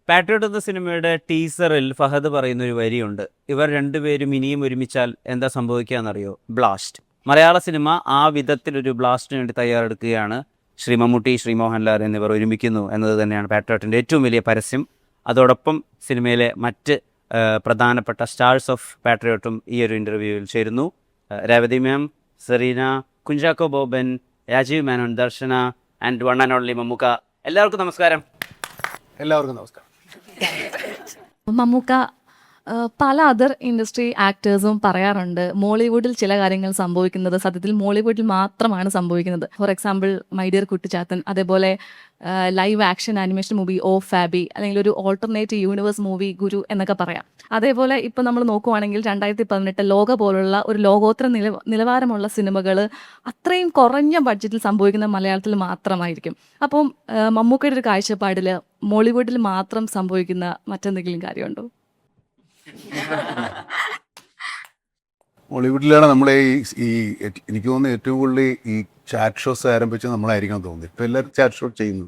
Patriot എന്ന സിനിമയുടെ ടീസറിൽ ഫഹദ് പറയുന്ന ഒരു വരിയുണ്ട്. ഇവർ രണ്ടുപേരും ഇനിയും ഒരുമിച്ചാൽ എന്താ സംഭവിക്കുകയെന്നറിയോ? ബ്ലാസ്റ്റ്. മലയാള സിനിമ ആ വിധത്തിലൊരു ബ്ലാസ്റ്റിന് വേണ്ടി തയ്യാറെടുക്കുകയാണ്. ശ്രീ മമ്മൂട്ടി, ശ്രീ മോഹൻലാൽ എന്നിവർ ഒരുമിക്കുന്നു എന്നത് തന്നെയാണ് പാട്രിയോട്ടിൻ്റെ ഏറ്റവും വലിയ പരസ്യം. അതോടൊപ്പം സിനിമയിലെ മറ്റ് പ്രധാനപ്പെട്ട സ്റ്റാർസ് ഓഫ് പാട്രിയോട്ടും ഈ ഒരു ഇൻ്റർവ്യൂവിൽ ചേരുന്നു. Revathi ma'am, Sereena, Kunchacko Boban, Rajeev Menon, Darshana and one and only Mammukka. എല്ലാവർക്കും നമസ്കാരം. എല്ലാവർക്കും നമസ്കാരം. മമ്മൂക്ക പല അതർ ഇൻഡസ്ട്രി ആക്ടേഴ്സും പറയാറുണ്ട് മോളിവുഡിൽ ചില കാര്യങ്ങൾ സംഭവിക്കുന്നത് സത്യത്തിൽ മോളിവുഡിൽ മാത്രമാണ് സംഭവിക്കുന്നത്. For example my dear Kuttichathan, അതേപോലെ ലൈവ് ആക്ഷൻ ആനിമേഷൻ മൂവി ഓ ഫാബി, അല്ലെങ്കിൽ ഒരു ഓൾട്ടർനേറ്റീവ് യൂണിവേഴ്സ് മൂവി ഗുരു എന്നൊക്കെ പറയാം. അതേപോലെ ഇപ്പം നമ്മൾ നോക്കുവാണെങ്കിൽ 2018 ലോക പോലുള്ള ഒരു ലോകോത്തര നിലവാരമുള്ള സിനിമകൾ അത്രയും കുറഞ്ഞ ബഡ്ജറ്റിൽ സംഭവിക്കുന്ന മലയാളത്തിൽ മാത്രമായിരിക്കും. അപ്പം മമ്മൂക്കയുടെ ഒരു കാഴ്ചപ്പാടിൽ മോളിവുഡിൽ മാത്രം സംഭവിക്കുന്ന മറ്റെന്തെങ്കിലും കാര്യമുണ്ടോ? മോളിവുഡിലാണ് നമ്മളെ ഈ എനിക്ക് തോന്നുന്നു ഏറ്റവും കൂടുതൽ ഈ ചാറ്റ് ഷോസ് ആരംഭിച്ച് നമ്മളായിരിക്കണം തോന്നുന്നത്. ഇപ്പം എല്ലാവരും ചാറ്റ് ഷോ ചെയ്യുന്നു.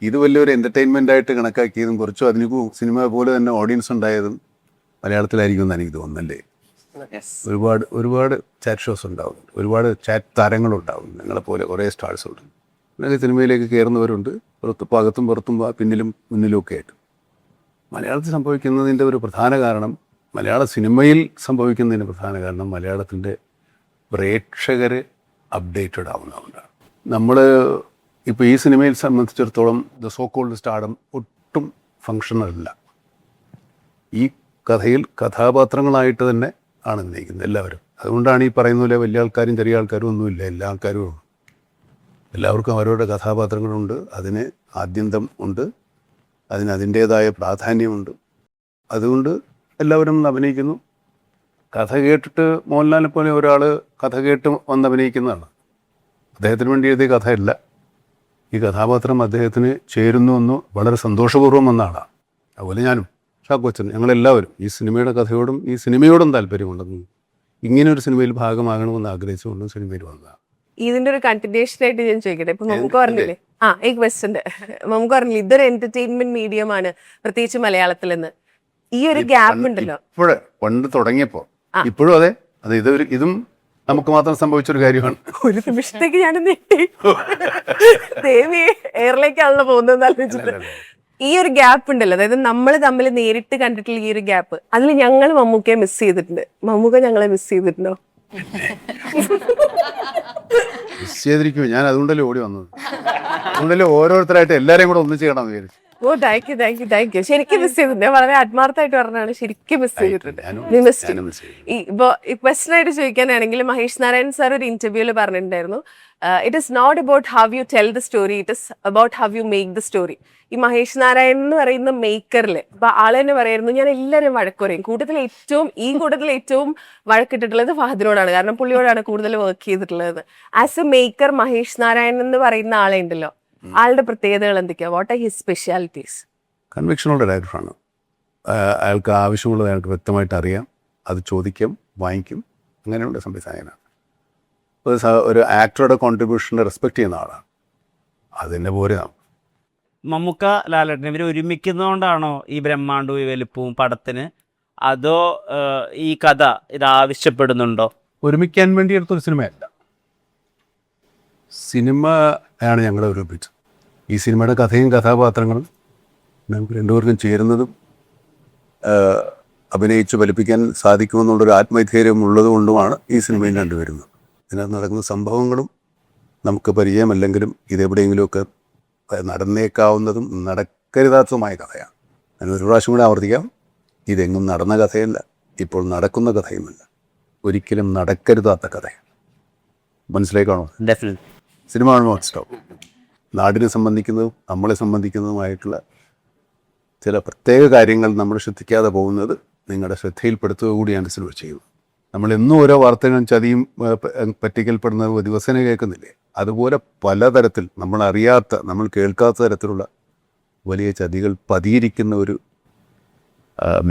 ഇത് വലിയൊരു എൻ്റർടൈൻമെൻ്റ് ആയിട്ട് കണക്കാക്കിയതും കുറച്ചും അതിന് സിനിമ പോലെ തന്നെ ഓഡിയൻസ് ഉണ്ടായതും മലയാളത്തിലായിരിക്കും എന്ന് എനിക്ക് തോന്നുന്നല്ലേ. ഒരുപാട് ചാറ്റ് ഷോസ് ഉണ്ടാവും, ഒരുപാട് ചാറ്റ് താരങ്ങളുണ്ടാവും, ഞങ്ങളെപ്പോലെ കുറേ സ്റ്റാർസ് ഉണ്ട്. അങ്ങനെ സിനിമയിലേക്ക് കയറുന്നവരുണ്ട്, അകത്തും പുറത്തും പിന്നിലും മുന്നിലും ഒക്കെ ആയിട്ട്. മലയാളത്തിൽ സംഭവിക്കുന്നതിൻ്റെ ഒരു പ്രധാന കാരണം, മലയാള സിനിമയിൽ സംഭവിക്കുന്നതിൻ്റെ പ്രധാന കാരണം മലയാളത്തിൻ്റെ പ്രേക്ഷകർ അപ്ഡേറ്റഡ് ആവുന്നതുകൊണ്ടാണ്. നമ്മൾ ഇപ്പോൾ ഈ സിനിമയിൽ സംബന്ധിച്ചിടത്തോളം ദ സോ കോൾഡ് സ്റ്റാർഡം ഒട്ടും ഫങ്ഷണലല്ല. ഈ കഥയിൽ കഥാപാത്രങ്ങളായിട്ട് തന്നെ ആണ് നയിക്കുന്നത് എല്ലാവരും. അതുകൊണ്ടാണ് ഈ പറയുന്ന പോലെ വലിയ ആൾക്കാരും ചെറിയ ആൾക്കാരും ഒന്നുമില്ല, എല്ലാ ആൾക്കാരും എല്ലാവർക്കും അവരവരുടെ കഥാപാത്രങ്ങളുണ്ട്, അതിന് ആദ്യന്തം ഉണ്ട്, അതിന് അതിൻ്റേതായ പ്രാധാന്യമുണ്ട്. അതുകൊണ്ട് എല്ലാവരും അഭിനയിക്കുന്നു. കഥ കേട്ടിട്ട് മോഹൻലാലിനെ പോലെ ഒരാൾ കഥ കേട്ട് വന്ന് അഭിനയിക്കുന്നതാണ്. അദ്ദേഹത്തിന് വേണ്ടി എഴുതിയ കഥയല്ല, ഈ കഥാപാത്രം അദ്ദേഹത്തിന് ചേരുന്നുവെന്നോ വളരെ സന്തോഷപൂർവ്വം വന്ന ആളാണ്. അതുപോലെ ഞാനും ഷാക്കോച്ചൻ, ഞങ്ങളെല്ലാവരും ഈ സിനിമയുടെ കഥയോടും ഈ സിനിമയോടും താല്പര്യമുണ്ടെന്നും ഇങ്ങനെയൊരു സിനിമയിൽ ഭാഗമാകണമെന്ന് ആഗ്രഹിച്ചുകൊണ്ടും സിനിമയിൽ വന്നതാണ്. ഇതിന്റെ ഒരു കണ്ടിന്യൂഷൻ ആയിട്ട് ഞാൻ ചോദിക്കട്ടെ, ഇപ്പൊ നമുക്ക് പറഞ്ഞില്ലേ ഈ ക്വസ്റ്റ്യൻ നമുക്ക് പറഞ്ഞില്ലേ ഇതൊരു എന്റർടൈൻമെന്റ് മീഡിയം ആണ് പ്രത്യേകിച്ച് മലയാളത്തിൽ നിന്ന്. ഈ ഒരു ഗ്യാപ്പ് ഉണ്ടല്ലോ ഇപ്പോഴേ പണ്ട് തുടങ്ങിയപ്പോ ഇപ്പോഴും അതെ ഇതും നമുക്ക് മാത്രം സംഭവിച്ചൊരു കാര്യമാണ്. ഒരു നിമിഷത്തേക്ക് ഞാൻ ദേവി എയറിലേക്കാണല്ലോ പോകുന്നതെന്ന് ആലോചിച്ചിട്ട് ഈ ഒരു ഗ്യാപ്പ് ഉണ്ടല്ലോ, അതായത് നമ്മൾ തമ്മിൽ നേരിട്ട് കണ്ടിട്ടുള്ള ഈ ഒരു ഗ്യാപ്പ്, അതിൽ ഞങ്ങൾ മമ്മൂക്കയെ മിസ് ചെയ്തിട്ടുണ്ട്. മമ്മൂക്ക ഞങ്ങളെ മിസ് ചെയ്തിട്ടുണ്ടോ? മിസ് ചെയ്തിരിക്കുമോ? ഞാൻ അതുകൊണ്ടല്ലേ ഓടി വന്നത്. അതുകൊണ്ടല്ലേ ഓരോരുത്തരായിട്ട് എല്ലാരെയും കൂടെ ഒന്നിച്ച് ചെയ്യണമെന്ന് വിചാരിച്ചു. ഓ താങ്ക് യു. ശരിക്കും മിസ് ചെയ്തിട്ടുണ്ട്. ഞാൻ വളരെ ആത്മാർത്ഥമായിട്ട് പറഞ്ഞാണ്, ശരിക്കും മിസ് ചെയ്തിട്ടുണ്ട്. ഇപ്പൊ ക്വസ്റ്റൻ ആയിട്ട് ചോദിക്കാനാണെങ്കിൽ മഹേഷ് നാരായൺ സാർ ഒരു ഇന്റർവ്യൂല് പറഞ്ഞിട്ടുണ്ടായിരുന്നു, it is not about how you tell the story, it is about how you make the story. ഈ മഹേഷ് നാരായൺ എന്ന് പറയുന്ന മേക്കറില് അപ്പൊ ആള് തന്നെ പറയായിരുന്നു, ഞാൻ എല്ലാവരും വഴക്ക് പറയും, ഈ കൂട്ടത്തിൽ ഏറ്റവും വഴക്കിട്ടിട്ടുള്ളത് ഫഹദിനോടാണ്, കാരണം പുള്ളിയോടാണ് കൂടുതൽ വർക്ക് ചെയ്തിട്ടുള്ളത്. As a maker Mahesh Narayan എന്ന് പറയുന്ന ആളെ ഉണ്ടല്ലോ, ആളുടെ പ്രത്യേകതകൾ എന്തൊക്കെയാ? What are his specialities? കൺവിക്ഷനുള്ള ഡയറക്ടറാണ്. അയാൾക്ക് ആവശ്യമുള്ളത് അയാൾക്ക് വ്യക്തമായിട്ട് അറിയാം, അത് ചോദിക്കും, വാങ്ങിക്കും, അങ്ങനെയുള്ള സംവിധായകനാണ്. ഒരു ആക്ടറുടെ കോൺട്രിബ്യൂഷനെ റെസ്പെക്ട് ചെയ്യുന്ന ആളാണ്. അതിൻ്റെ പോലെ മമ്മൂക്ക, ലാലേട്ടൻ ഇവർ ഒരുമിക്കുന്നതുകൊണ്ടാണോ ഈ ബ്രഹ്മാണ്ടവും ഈ വലുപ്പവും പടത്തിന്, അതോ ഈ കഥ ഇത് ആവശ്യപ്പെടുന്നുണ്ടോ? ഒരുമിക്കാൻ വേണ്ടി എടുത്തൊരു സിനിമയല്ല, സിനിമ ആണ് ഞങ്ങളെ ഒരുമിപ്പിച്ചത്. ഈ സിനിമയുടെ കഥയും കഥാപാത്രങ്ങളും ഞങ്ങൾക്ക് രണ്ടുപേർക്കും ചേരുന്നതും അഭിനയിച്ച് ഫലിപ്പിക്കാൻ സാധിക്കുമെന്നുള്ളൊരു ആത്മധൈര്യം ഉള്ളതുകൊണ്ടുമാണ് ഈ സിനിമയിൽ കണ്ടുവരുന്നത്. ഇതിനകത്ത് നടക്കുന്ന സംഭവങ്ങളും നമുക്ക് പരിചയമല്ലെങ്കിലും ഇതെവിടെയെങ്കിലുമൊക്കെ നടന്നേക്കാവുന്നതും നടക്കരുതാത്തതുമായ കഥയാണ്. ഞാൻ ഒരു പ്രാവശ്യം കൂടെ ആവർത്തിക്കാം, ഇതെങ്ങും നടന്ന കഥയല്ല, ഇപ്പോൾ നടക്കുന്ന കഥയുമല്ല, ഒരിക്കലും നടക്കരുതാത്ത കഥയാണ്. മനസ്സിലേക്കാണോ? ഡെഫിനറ്റ്ലി. സിനിമ കാണുമ്പോൾ മനസ്സിലാവും. നാടിനെ സംബന്ധിക്കുന്നതും നമ്മളെ സംബന്ധിക്കുന്നതുമായിട്ടുള്ള ചില പ്രത്യേക കാര്യങ്ങൾ നമ്മൾ ശ്രദ്ധിക്കാതെ പോകുന്നത് നിങ്ങളുടെ ശ്രദ്ധയിൽപ്പെടുത്തുക കൂടിയാണ് സിനിമ ചെയ്യുന്നത്. നമ്മളെന്നും ഓരോ വാർത്തകളും ചതിയും പറ്റിക്കൽപ്പെടുന്നത് ദിവസേന കേൾക്കുന്നില്ലേ? അതുപോലെ പലതരത്തിൽ നമ്മളറിയാത്ത, നമ്മൾ കേൾക്കാത്ത തരത്തിലുള്ള വലിയ ചതികൾ പതിയിരിക്കുന്ന ഒരു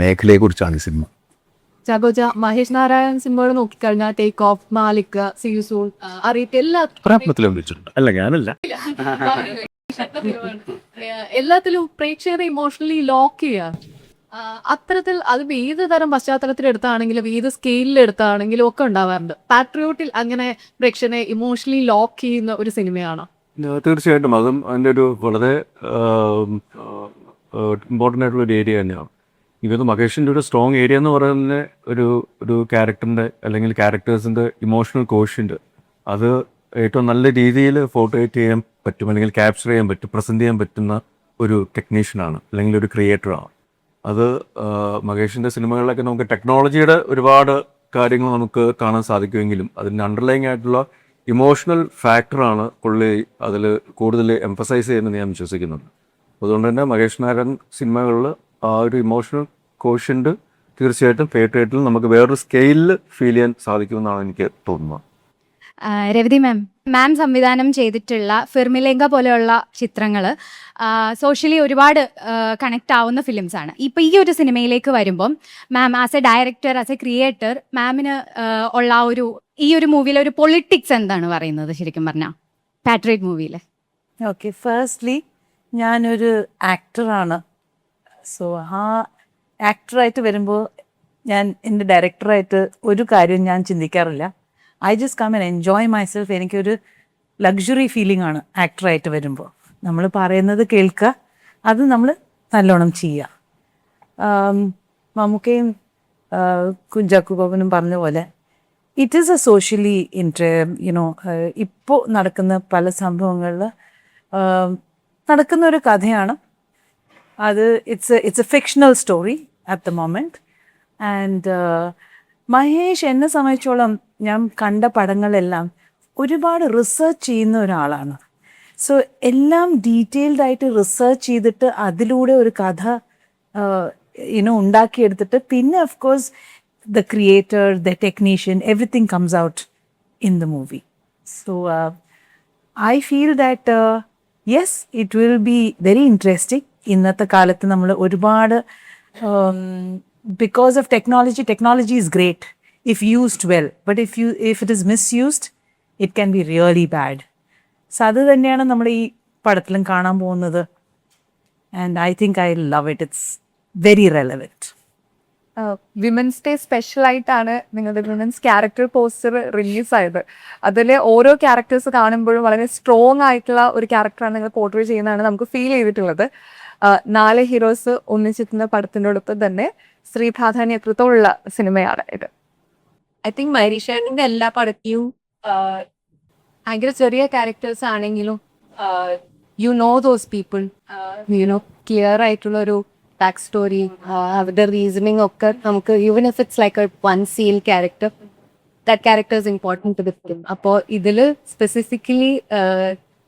മേഖലയെക്കുറിച്ചാണ് ഈ സിനിമ. ചാക്കോച്ച, മഹേഷ് നാരായൺ സിനിമകൾ നോക്കിക്കഴിഞ്ഞാൽ take off, Malik, see you soon, Ariyippu എല്ലാ പ്രയത്നത്തിലും വിളിച്ചിട്ടുണ്ട്. അല്ല, ഞാനല്ല. എല്ലാത്തിലും പ്രേക്ഷകരെ ഇമോഷണലി ലോക്ക് ചെയ്യുക. അത്തരത്തിൽ അത് ഏത് തരം പശ്ചാത്തലത്തിൽ എടുത്താണെങ്കിലും ഏത് സ്കെയിലിൽ എടുത്താണെങ്കിലും ഒക്കെ ഉണ്ടാവാറുണ്ട്. പാട്രിയോട്ടിൽ അങ്ങനെ പ്രേക്ഷകനെ ഇമോഷണലി ലോക്ക് ചെയ്യുന്ന ഒരു സിനിമയാണോ? തീർച്ചയായിട്ടും അതും അതിൻ്റെ ഒരു വളരെ ഇമ്പോർട്ടൻ്റ് ആയിട്ടുള്ള ഒരു ഏരിയ തന്നെയാണ്. ഇവത് മഹേഷിൻ്റെ ഒരു സ്ട്രോങ് ഏരിയ എന്ന് പറയുന്നത് ഒരു ക്യാരക്ടറിൻ്റെ അല്ലെങ്കിൽ ക്യാരക്ടേഴ്സിൻ്റെ ഇമോഷണൽ കോഷ്യൻ്റ് അത് ഏറ്റവും നല്ല രീതിയിൽ ഫോർട്രേറ്റ് ചെയ്യാൻ പറ്റും, അല്ലെങ്കിൽ ക്യാപ്ചർ ചെയ്യാൻ പറ്റും, പ്രസൻറ്റ് ചെയ്യാൻ പറ്റുന്ന ഒരു ടെക്നീഷ്യനാണ് അല്ലെങ്കിൽ ഒരു ക്രിയേറ്ററാണ്. അത് മഹേഷിൻ്റെ സിനിമകളിലൊക്കെ നമുക്ക് ടെക്നോളജിയുടെ ഒരുപാട് കാര്യങ്ങൾ നമുക്ക് കാണാൻ സാധിക്കുമെങ്കിലും അതിൻ്റെ അണ്ടർലൈങ് ആയിട്ടുള്ള ഇമോഷണൽ ഫാക്ടറാണ് പുള്ളി അതിൽ കൂടുതൽ എംഫസൈസ് ചെയ്യുന്നത് ഞാൻ വിശ്വസിക്കുന്നുണ്ട്. അതുകൊണ്ട് തന്നെ മഹേഷ് നാരായൺ സിനിമകളിൽ ആ ഒരു ഇമോഷണൽ കോഷ്യൻ്റ് തീർച്ചയായിട്ടും ഫേവറേറ്റിൽ നമുക്ക് വേറൊരു സ്കെയിലിൽ ഫീൽ ചെയ്യാൻ സാധിക്കുമെന്നാണ് എനിക്ക് തോന്നുന്നത്. രവതി മാം സംവിധാനം ചെയ്തിട്ടുള്ള ഫിർമിലേങ്ക പോലെയുള്ള ചിത്രങ്ങൾ സോഷ്യലി ഒരുപാട് കണക്ട് ആവുന്ന ഫിലിംസ് ആണ്. ഇപ്പം ഈ ഒരു സിനിമയിലേക്ക് വരുമ്പം ma'am as a director, as a creator, മാമിന് ഉള്ള ഈ ഒരു മൂവിയിലെ ഒരു പൊളിറ്റിക്സ് എന്താണ് പറയുന്നത് ശരിക്കും പറഞ്ഞാൽ പാട്രിയോട്ട് മൂവിയിൽ? ഓക്കെ, ഫസ്റ്റ്ലി ഞാനൊരു ആക്ടറാണ്. സോ ആ ആക്ടറായിട്ട് വരുമ്പോൾ ഞാൻ എൻ്റെ ഡയറക്ടറായിട്ട് ഒരു കാര്യം ഞാൻ ചിന്തിക്കാറില്ല. I just come and enjoy myself. എനിക്കൊരു ലക്ഷറി ഫീലിംഗ് ആണ് ആക്ടറായിട്ട് വരുമ്പോൾ. നമ്മൾ പറയുന്നത് കേൾക്കുക, അത് നമ്മൾ നല്ലോണം ചെയ്യുക. മമ്മൂക്കയും കുഞ്ചാക്കോ ബോബനും പറഞ്ഞ പോലെ ഇറ്റ് ഈസ് എ സോഷ്യലി ഇപ്പോൾ നടക്കുന്ന പല സംഭവങ്ങളിൽ നടക്കുന്ന ഒരു കഥയാണ് അത്. It's A fictional story at the moment. And Mahesh എന്നെ സംബന്ധിച്ചോളം ഞാൻ കണ്ട പടങ്ങളെല്ലാം ഒരുപാട് റിസർച്ച് ചെയ്യുന്ന ഒരാളാണ്. സോ എല്ലാം ഡീറ്റെയിൽഡ് ആയിട്ട് റിസർച്ച് ചെയ്തിട്ട് അതിലൂടെ ഒരു കഥ ഉണ്ടാക്കിയെടുത്തിട്ട് പിന്നെ of course the creator, the technician, everything comes out in the movie. So I feel that yes, it will be very interesting. ഇന്നത്തെ കാലത്ത് നമ്മൾ ഒരുപാട് because of technology is great if used well, but if it is misused it can be really bad. So അത് തന്നെയാണ് നമ്മൾ ഈ പടത്തിലും കാണാൻ പോകുന്നത്. And I think I love it. It's very relevant. Women's day special ആയിട്ടാണ് നിങ്ങളുടെ women's character poster റിലീസായത്. അതിലെ ഓരോ ക്യാരക്ടേഴ്സ് കാണുമ്പോഴും വളരെ സ്ട്രോങ് ആയിട്ടുള്ള ഒരു ക്യാരക്ടറാണ് നിങ്ങൾ പോർട്രേ ചെയ്യുന്നതാണ് നമുക്ക് ഫീൽ ചെയ്തിട്ടുള്ളത്. 4 ഹീറോസ് ഒന്നിച്ചെത്തുന്ന പടത്തിനോടൊപ്പം തന്നെ സ്ത്രീ പ്രാധാന്യം എത്രത്തോളം സിനിമയാണ് ഇത്. ഐ തിങ്ക് മരീഷേട്ടൻ്റെ എല്ലാ പടത്തിലും ഭയങ്കര ചെറിയ ക്യാരക്ടേഴ്സ് ആണെങ്കിലും you know those people, clear ആയിട്ടുള്ള ഒരു ബാക്ക് സ്റ്റോറി, അവരുടെ റീസണിങ് ഒക്കെ നമുക്ക് even if it's like a one scene character, that character is important to the film. അപ്പോൾ ഇതിൽ സ്പെസിഫിക്കലി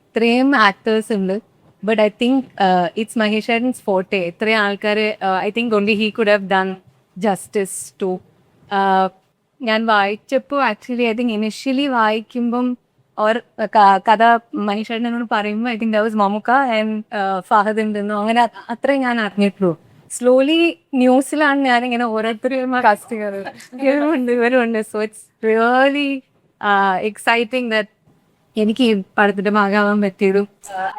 ഇത്രയും ആക്ടേഴ്സ് ഉണ്ട്. But I think it's Mahesh Nayan's forte. ഇത്രയും ആൾക്കാരെ I think only he could have done justice to. ഞാൻ വായിച്ചപ്പോൾ actually I think initially വായിക്കുമ്പം കഥ മനീഷ് ചേട്ടനോട് പറയുമ്പോൾ I think that was Mammookka and Fahadh ഉണ്ടെന്നോ അങ്ങനെ അത്രയും ഞാൻ അറിഞ്ഞിട്ടുള്ളൂ. സ്ലോലി ന്യൂസിലാണ് ഞാനിങ്ങനെ ഓരോരുത്തരും ഇവരുണ്ട്. So it's really exciting that എനിക്ക് ഈ പടത്തിന്റെ ഭാഗമാവാൻ പറ്റിയതും.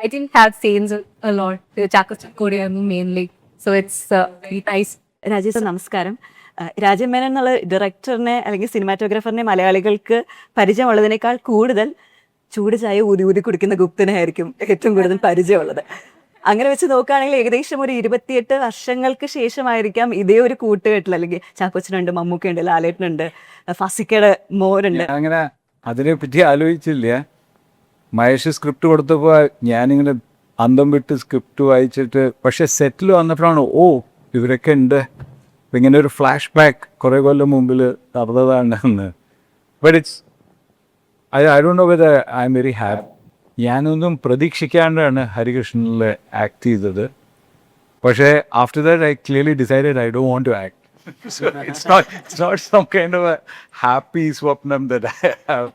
I didn't have scenes a lot. ചാക്കോടിയായിരുന്നു mainly. So it's very nice. Rajesh നമസ്കാരം. രാജൻ മേനോൻ എന്നുള്ള ഡയറക്ടറിനെ അല്ലെങ്കിൽ സിനിമാറ്റോഗ്രാഫറിനെ മലയാളികൾക്ക് പരിചയമുള്ളതിനേക്കാൾ കൂടുതൽ ചൂട് ചായ ഊതി കുടിക്കുന്ന ഗുപ്തനായിരിക്കും ഏറ്റവും കൂടുതൽ പരിചയമുള്ളത്. അങ്ങനെ വെച്ച് നോക്കുകയാണെങ്കിൽ ഏകദേശം ഒരു 28 വർഷങ്ങൾക്ക് ശേഷമായിരിക്കാം ഇതേ ഒരു കൂട്ടുകെട്ടിൽ, അല്ലെങ്കിൽ ചാക്കോച്ചനുണ്ട്, മമ്മൂക്കയുണ്ട്, ലാലേട്ടനുണ്ട്, ഫസിക്കയുടെ മോനുണ്ട്. അങ്ങനെ അതിനെപ്പറ്റി ആലോചിച്ചില്ല. മഹേഷ് സ്ക്രിപ്റ്റ് കൊടുത്തപ്പോൾ ഞാനിങ്ങനെ അന്തം വിട്ട് സ്ക്രിപ്റ്റ് വായിച്ചിട്ട്, പക്ഷെ സെറ്റിൽ വന്നപ്പോഴാണ് ഇവരൊക്കെ ഉണ്ട്. അപ്പം ഇങ്ങനെ ഒരു ഫ്ലാഷ് ബാക്ക് കുറേ കൊല്ലം മുമ്പിൽ നടന്നതാണെന്ന്. But it's I don't know whether I am very happy. ഞാനൊന്നും പ്രതീക്ഷിക്കാണ്ടാണ് ഹരികൃഷ്ണനിൽ ആക്ട് ചെയ്തത്. പക്ഷേ after that I clearly decided I don't want to act. So it's not some kind of a happy swapnam that I have.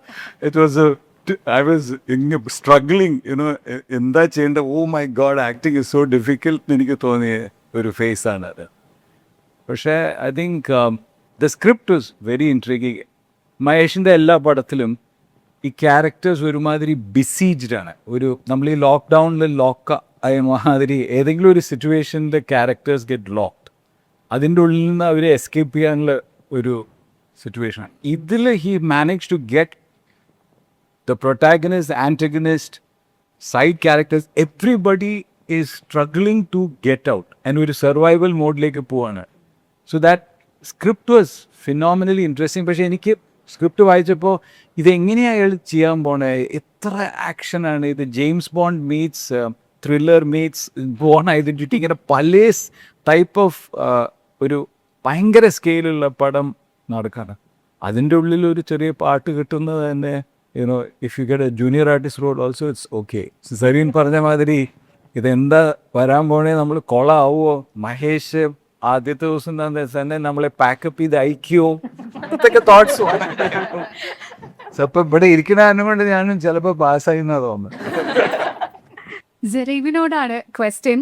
It was I was struggling, എന്താ ചെയ്യേണ്ട. My God, acting is so difficult എനിക്ക് തോന്നിയ ഒരു phase ആണ് അത്. പക്ഷേ I think the script was very intriguing. മഹേഷിൻ്റെ എല്ലാ പടത്തിലും ഈ ക്യാരക്ടേഴ്സ് ഒരുമാതിരി ബിസീജ്ഡ് ആണ്. നമ്മൾ ഈ ലോക്ക്ഡൗണിൽ ലോക്ക് ആയ മാതിരി ഏതെങ്കിലും ഒരു സിറ്റുവേഷനിൽ ക്യാരക്ടേഴ്സ് ഗെറ്റ് ലോക്ക്ഡ്. അതിൻ്റെ ഉള്ളിൽ നിന്ന് അവരെ എസ്കേപ്പ് ചെയ്യാനുള്ള ഒരു സിറ്റുവേഷനാണ്. ഇതിൽ he manage to get the protagonist, antagonist, side characters, everybody is struggling to get out and ഒരു സർവൈവൽ മോഡിലേക്ക് പോവാണ്. So that script was phenomenally interesting. പക്ഷേ എനിക്ക് സ്ക്രിപ്റ്റ് വായിച്ചപ്പോൾ ഇതെങ്ങനെയാണ് അയാൾ ചെയ്യാൻ പോണേ, എത്ര ആക്ഷനാണ് ഇത്, James Bond meets thriller meets Bourne Identity, ഇങ്ങനെ പല ടൈപ്പ് ഓഫ് ഒരു ഭയങ്കര സ്കെയിലുള്ള പടം നടക്കാണ്. അതിൻ്റെ ഉള്ളിൽ ഒരു ചെറിയ പാട്ട് കിട്ടുന്നത് തന്നെ, if you get a junior artist role also, it's okay. Zareen പറഞ്ഞ മാതിരി ഇതെന്താ വരാൻ പോണേ, നമ്മൾ കൊളാവോ, മഹേഷ് ആദ്യത്തെ ദിവസം തന്നെ നമ്മളെ പാക്കപ്പ് ചെയ്ത് അയക്കുമോ, ഇതൊക്കെ തോട്ട്സ്. അപ്പം ഇവിടെ ഇരിക്കണ കൊണ്ട് ഞാനും ചിലപ്പോൾ പാസ്സായി എന്നാ തോന്നുന്നു. സെറീവിനോടാണ് ക്വസ്റ്റ്യൻ.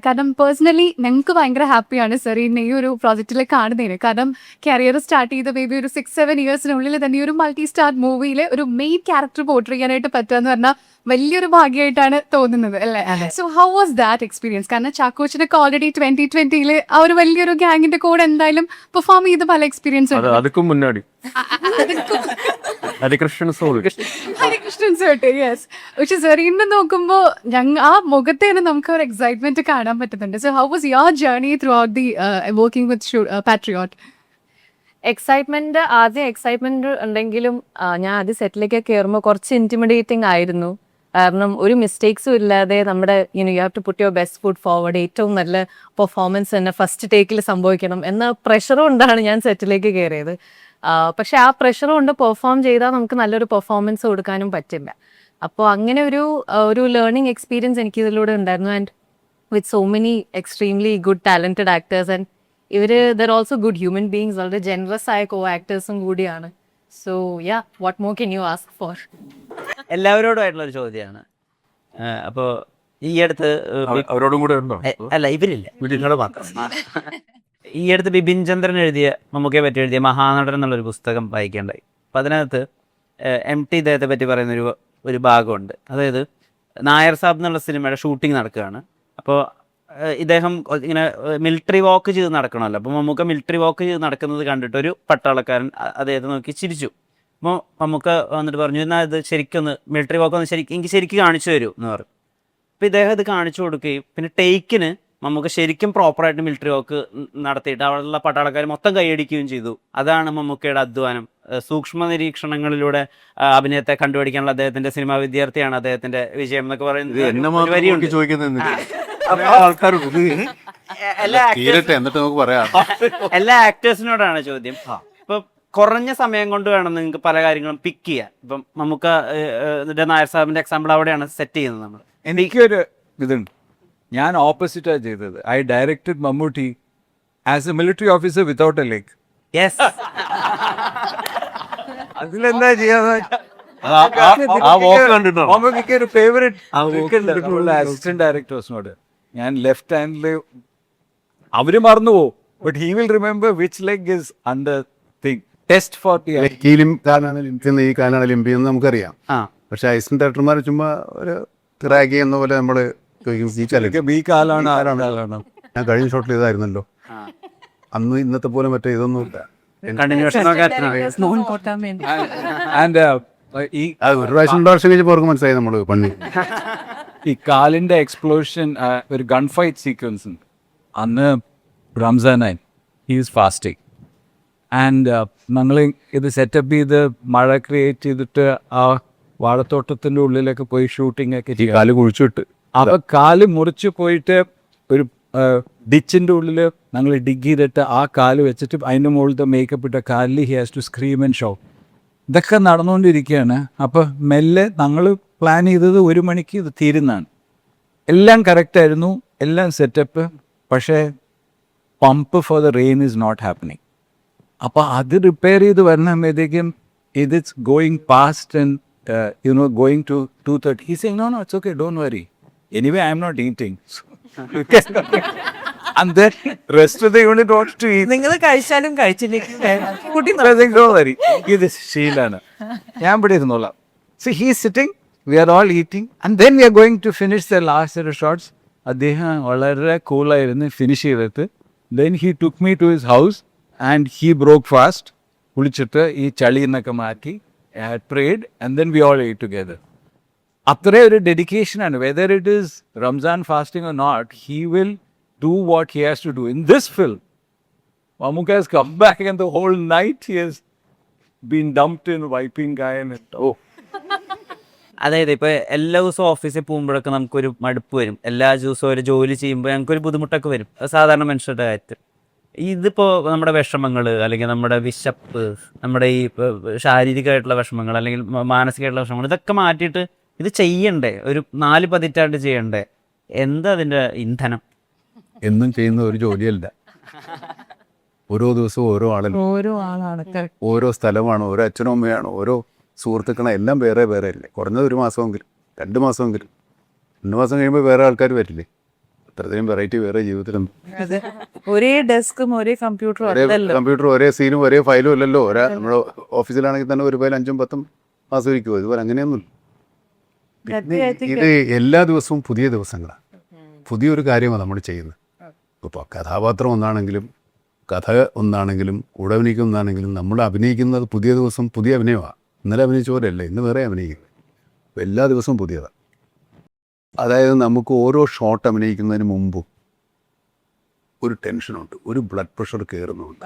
കാരണം പേഴ്സണലി ഞങ്ങൾക്ക് ഭയങ്കര ഹാപ്പിയാണ് സെറീനെ ഈ ഒരു പ്രോജക്റ്റിൽ കാണുന്നതിന്. കാരണം കരിയർ സ്റ്റാർട്ട് ചെയ്ത മേ ബി ഒരു 6-7 ഇയേഴ്സിനുള്ളിൽ തന്നെ ഒരു മൾട്ടി സ്റ്റാർ മൂവിയിൽ ഒരു മെയിൻ ക്യാരക്ടർ പോർട്രേ ചെയ്യാനായിട്ട് പറ്റുക എന്ന് പറഞ്ഞാൽ വലിയൊരു ഭാഗ്യമായിട്ടാണ് തോന്നുന്നത് അല്ലേ? So how was that experience? കാരണം ചാക്കോച്ചിനൊക്കെ ഓൾറെഡി 2020 ആ ഒരു വലിയൊരു ഗ്യാങ്ങിന്റെ കൂടെ എന്തായാലും പെർഫോം ചെയ്ത പല എക്സ്പീരിയൻസ് ഉണ്ട്. അതുക്കും മുന്നാടി ഹരികൃഷ്ണൻ സോട്ട് യെസ്. പക്ഷെ സെറീനെ നോക്കുമ്പോൾ ആ മുഖത്തെ തന്നെ നമുക്ക് ഒരു എക്സൈറ്റ്മെന്റ് കാണാൻ പറ്റുന്നുണ്ട്. So how was your journey through out the working with patriot? ആദ്യം എക്സൈറ്റ്മെന്റ് ഉണ്ടെങ്കിലും ഞാൻ ആദ്യം സെറ്റിലേക്ക് കയറുമ്പോൾ കുറച്ച് ഇന്റിമിഡേറ്റിംഗ് ആയിരുന്നു. കാരണം ഒരു മിസ്റ്റേക്സും ഇല്ലാതെ നമ്മുടെ you have to put your best food forward, ഏറ്റവും നല്ല പെർഫോമൻസ് തന്നെ ഫസ്റ്റ് ടേക്കിൽ സംഭവിക്കണം എന്ന പ്രഷർ കൊണ്ടാണ് ഞാൻ സെറ്റിലേക്ക് കയറിയത്. പക്ഷെ ആ പ്രഷർ കൊണ്ട് പെർഫോം ചെയ്താൽ നമുക്ക് നല്ലൊരു പെർഫോമൻസ് കൊടുക്കാനും പറ്റില്ല. അപ്പോൾ അങ്ങനെ ഒരു ലേണിംഗ് എക്സ്പീരിയൻസ് എനിക്ക് ഇതിലൂടെ ഉണ്ടായിരുന്നു. And with so many extremely good talented actors, and they're also good human beings, വളരെ ജനറസ് ആയ കോ ആക്ടേഴ്സും കൂടിയാണ്. So yeah, what more can you ask for? എല്ലാവരോടുമായിട്ടുള്ളൊരു ചോദ്യമാണ്. അപ്പോൾ ഈ അടുത്ത് അവരോടും കൂടെ ഉണ്ടോ? അല്ല, ഇവരില്ല, നിങ്ങളോട് മാത്രം. ഈ അടുത്ത് ബിപിൻ ചന്ദ്രൻ എഴുതിയ, മമ്മൂക്കയെ പറ്റി എഴുതിയ മഹാനടൻ എന്നുള്ളൊരു പുസ്തകം വായിക്കേണ്ടായി. അപ്പം അതിനകത്ത് MT ഇദ്ദേഹത്തെ പറ്റി പറയുന്നൊരു ഭാഗമുണ്ട്. അതായത് നായർ സാബ് എന്നുള്ള സിനിമയുടെ ഷൂട്ടിംഗ് നടക്കുകയാണ്. അപ്പോൾ ഇദ്ദേഹം ഇങ്ങനെ മിലിറ്ററി വാക്ക് ചെയ്ത് നടക്കണമല്ലോ. അപ്പോൾ മമ്മൂക്ക മിലിറ്ററി വാക്ക് ചെയ്ത് നടക്കുന്നത് കണ്ടിട്ട് ഒരു പട്ടാളക്കാരൻ അദ്ദേഹത്തെ നോക്കി ചിരിച്ചു. അപ്പോൾ മമ്മൂക്ക വന്നിട്ട് പറഞ്ഞു, എന്നാൽ ഇത് ശരിക്കൊന്ന് മിലിറ്ററി വാക്ക് ഒന്ന് എനിക്ക് ശരിക്കും കാണിച്ചു തരൂ എന്ന് പറഞ്ഞു. അപ്പോൾ ഇദ്ദേഹം ഇത് കാണിച്ചു കൊടുക്കുകയും പിന്നെ ടേക്കിന് മമ്മൂക്ക ശരിക്കും പ്രോപ്പറായിട്ട് മിലിറ്ററി വാക്ക് നടത്തിയിട്ട് അവിടെയുള്ള പട്ടാളക്കാർ മൊത്തം കൈയടിക്കുകയും ചെയ്തു. അതാണ് മമ്മൂക്കയുടെ അധ്വാനം. സൂക്ഷ്മ നിരീക്ഷണങ്ങളിലൂടെ അഭിനയത്തെ കണ്ടുപിടിക്കാനുള്ള അദ്ദേഹത്തിന്റെ സിനിമാ വിദ്യാർത്ഥിയാണ് അദ്ദേഹത്തിന്റെ വിജയം എന്നൊക്കെ പറയുന്നത്. എല്ലാ ആക്ടേഴ്സിനോടാണ് ചോദ്യം. ഇപ്പൊ കുറഞ്ഞ സമയം കൊണ്ട് വേണം നിങ്ങൾക്ക് പല കാര്യങ്ങളും പിക്ക് ചെയ്യാൻ. ഇപ്പം മമ്മൂക്ക നായർ സാഹിബിന്റെ എക്സാമ്പിൾ അവിടെയാണ് സെറ്റ് ചെയ്യുന്നത്. നമ്മൾ എനിക്കൊരു ഇതുണ്ട്, ഞാൻ ഓപ്പോസിറ്റാണ് ചെയ്തത്. I directed Mammootty as A military officer without A leg. Yes, അതിലെന്താ ചെയ്യാന്ന് ഒരു ഫേവറേറ്റ് അസിസ്റ്റന്റ് ഡയറക്ടേഴ്സിനോട് ഞാൻ ലെഫ്റ്റ് ഹാൻഡില് അവര് മറന്നുപോകും, but he will remember which leg is undergoing test for ഈ കാലാണ് ലിംബി എന്ന് നമുക്കറിയാം. പക്ഷെ അസിസ്റ്റന്റ് ഡയറക്ടർമാർ ചുമ്മാ ഒരു തിറാക്കി എന്ന പോലെ നമ്മള് ഈ കാലാണ്. ഞാൻ കഴിഞ്ഞ ഷോട്ടിൽ ഇതായിരുന്നല്ലോ. അന്ന് ഇന്നത്തെ പോലെ മറ്റേ ഇതൊന്നും ഇല്ല. ഒരു പ്രാവശ്യം കഴിഞ്ഞപ്പോൾ അവർക്ക് മനസ്സിലായി നമ്മള് പണി. ഈ കാലിന്റെ എക്സ്പ്ലോഷൻ, ഒരു ഗൺ ഫൈറ്റ് സീക്വൻസ് അന്ന് റംസാനായി ഹീസ് ഫാസ്റ്റിംഗ്. ആൻഡ് ഞങ്ങൾ ഇത് സെറ്റപ്പ് ചെയ്ത് മഴ ക്രിയേറ്റ് ചെയ്തിട്ട് ആ വാഴത്തോട്ടത്തിൻ്റെ ഉള്ളിലൊക്കെ പോയി ഷൂട്ടിംഗ് ഒക്കെ ചെയ്യും. കാല് കുഴിച്ചിട്ട് അപ്പോൾ കാല് മുറിച്ച് പോയിട്ട് ഒരു ഡിച്ചിൻ്റെ ഉള്ളിൽ ഞങ്ങൾ ഡിഗ് ചെയ്തിട്ട് ആ കാല് വെച്ചിട്ട് അതിൻ്റെ മുകളിലത്തെ മേക്കപ്പ് ഇട്ട കാലിൽ he has to scream and shout. ഇതൊക്കെ നടന്നുകൊണ്ടിരിക്കുകയാണ്. അപ്പോൾ മെല്ലെ ഞങ്ങൾ പ്ലാൻ ചെയ്തത് 1 മണിക്ക് ഇത് തീരുന്നതാണ്. എല്ലാം കറക്റ്റായിരുന്നു, എല്ലാം സെറ്റപ്പ്. പക്ഷേ pump for the rain is not happening. അപ്പോൾ അത് റിപ്പയർ ചെയ്ത് വരുമ്പോഴത്തേക്കും it's going past and going to 2:30. He's saying, no, it's okay, don't worry. Anyway, I'm not eating. And then rest of the unit wants to eat. നിങ്ങൾ കഴിച്ചാലും കഴിച്ചില്ലെങ്കിൽ Don't worry. ഇത് ശീലാണ്. ഞാൻ ഇവിടെ ഇരുന്നോളാം. So he's sitting, we are all eating, and then we are going to finish the last set of shots. അദ്ദേഹം വളരെ കൂളായിരുന്നു finish ചെയ്തിട്ട്. Then he took me to his house and he broke fast. കുളിച്ചിട്ട് ഈ ചളി എന്നൊക്കെ മാറ്റി had prayed and then we all ate together. അത്രേ ഒരു ഡെഡിക്കേഷനാണ്. Whether it is Ramzan fasting or not, he will do what he has to do. In this film Mammootty has come back and the whole night he has been dumped in wiping guy and അതായത് ഇപ്പോൾ എല്ലാ ദിവസവും ഓഫീസിൽ പോകുമ്പോഴൊക്കെ നമുക്കൊരു മടുപ്പ് വരും. എല്ലാ ദിവസവും ഒരു ജോലി ചെയ്യുമ്പോൾ ഞങ്ങൾക്കൊരു ബുദ്ധിമുട്ടൊക്കെ വരും. അത് സാധാരണ മനുഷ്യരുടെ കാര്യത്തിൽ. ഇതിപ്പോൾ നമ്മുടെ വിഷമങ്ങൾ അല്ലെങ്കിൽ നമ്മുടെ വിശപ്പ്, നമ്മുടെ ഈ ശാരീരികമായിട്ടുള്ള വിഷമങ്ങൾ അല്ലെങ്കിൽ മാനസികമായിട്ടുള്ള വിഷമങ്ങൾ, ഇതൊക്കെ മാറ്റിയിട്ട് ഇത് ചെയ്യണ്ടേ, ഒരു 4 പതിറ്റാണ്ട് ചെയ്യണ്ടേ? എന്താ അതിൻ്റെ ഇന്ധനം? എന്നും ചെയ്യുന്ന ഒരു ജോലിയല്ല. ഓരോ ദിവസവും ഓരോ ആളല്ല, ഓരോ ആളാണ്. ഓരോ സ്ഥലമാണ്, ഓരോ അച്ഛനും അമ്മയാണ്, ഓരോ സുഹൃത്തുക്കളെ, എല്ലാം വേറെ വേറെ അല്ലേ. കുറഞ്ഞത് 1 മാസമെങ്കിലും 2 മാസമെങ്കിലും. 2 മാസം കഴിയുമ്പോൾ വേറെ ആൾക്കാർ വരില്ലേ? അത്രയും വെറൈറ്റി വേറെ ജീവിതത്തിലൊന്നും. അതെ, ഒരേ ഡെസ്കും ഒരേ കമ്പ്യൂട്ടറും ഒരേ കമ്പ്യൂട്ടറും ഒരേ സീനും ഒരേ ഫയലും അല്ലല്ലോ. നമ്മുടെ ഓഫീസിലാണെങ്കിൽ തന്നെ ഒരു ഫയൽ 5ഉം 10ഉം മാസം ഇരിക്കുമോ? ഇതുപോലെ അങ്ങനെയൊന്നുമില്ല. പിന്നെ ഇത് എല്ലാ ദിവസവും പുതിയ ദിവസങ്ങളാണ്, പുതിയൊരു കാര്യമാണ് നമ്മൾ ചെയ്യുന്നത്. ഇപ്പോൾ കഥാപാത്രം ഒന്നാണെങ്കിലും കഥ ഒന്നാണെങ്കിലും കൂടെ അഭിനയിക്കുന്ന ഒന്നാണെങ്കിലും നമ്മൾ അഭിനയിക്കുന്നത് പുതിയ ദിവസം പുതിയ അഭിനയമാണ്. ഇന്നലെ അഭിനയിച്ച പോലെയല്ല, ഇന്ന് വേറെ അഭിനയിക്കുന്നത്. അപ്പോൾ എല്ലാ ദിവസവും പുതിയതാണ്. അതായത് നമുക്ക് ഓരോ ഷോട്ട് അഭിനയിക്കുന്നതിന് മുമ്പും ഒരു ടെൻഷനുണ്ട്, ഒരു ബ്ലഡ് പ്രഷർ കയറുന്നുണ്ട്,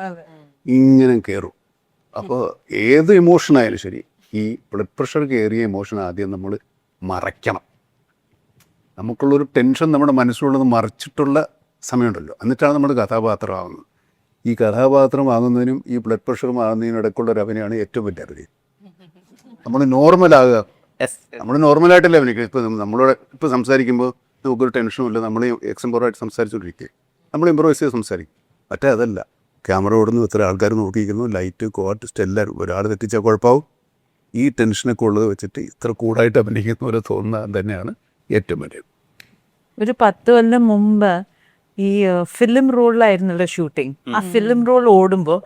ഇങ്ങനെ കയറും. അപ്പോൾ ഏത് ഇമോഷനായാലും ശരി, ഈ ബ്ലഡ് പ്രഷർ കയറിയ ഇമോഷൻ ആദ്യം നമ്മൾ മറയ്ക്കണം. നമുക്കുള്ളൊരു ടെൻഷൻ നമ്മുടെ മനസ്സിലുള്ളത് മറച്ചിട്ടുള്ള സമയമുണ്ടല്ലോ, എന്നിട്ടാണ് നമ്മൾ കഥാപാത്രമാകുന്നത്. ഈ കഥാപാത്രം ആകുന്നതിനും ഈ ബ്ലഡ് പ്രഷറും ആകുന്നതിനും ഇടയ്ക്കുള്ള ഒരു അഭിനയമാണ് ഏറ്റവും വലിയ അഭിനയം. നമ്മൾ നോർമലാകുക, നമ്മൾ നോർമലായിട്ടല്ലേ അഭിനയിക്കുക. ഇപ്പോൾ നമ്മളോട് ഇപ്പോൾ സംസാരിക്കുമ്പോൾ നമുക്കൊരു ടെൻഷനും ഇല്ല, നമ്മൾ എക്സംപോറായിട്ട് സംസാരിച്ചുകൊണ്ടിരിക്കുക, നമ്മൾ ഇമ്പ്രൂവൈസ് ചെയ്ത് സംസാരിക്കും. മറ്റേ അതല്ല, ക്യാമറ ഓടുന്നു, ഇത്ര ആൾക്കാർ നോക്കിയിരിക്കുന്നു, ലൈറ്റ്, കോ-ആർട്ടിസ്റ്റ് എല്ലാവരും. ഒരാൾ തെറ്റിച്ചാൽ കുഴപ്പമാവും. ഈ ടെൻഷനൊക്കെ ഉള്ളത് വെച്ചിട്ട് ഇത്ര കൂടായിട്ട് അഭിനയിക്കുന്ന പോലെ തോന്നുന്നത് തന്നെയാണ് ഏറ്റവും വലിയത്. ഒരു 10 കൊല്ലം മുമ്പ് ഈ ഫിലിം റോളിലായിരുന്നല്ലോ ഷൂട്ടിങ്. ആ ഫിലിം റോൾ ഓടുമ്പോൾ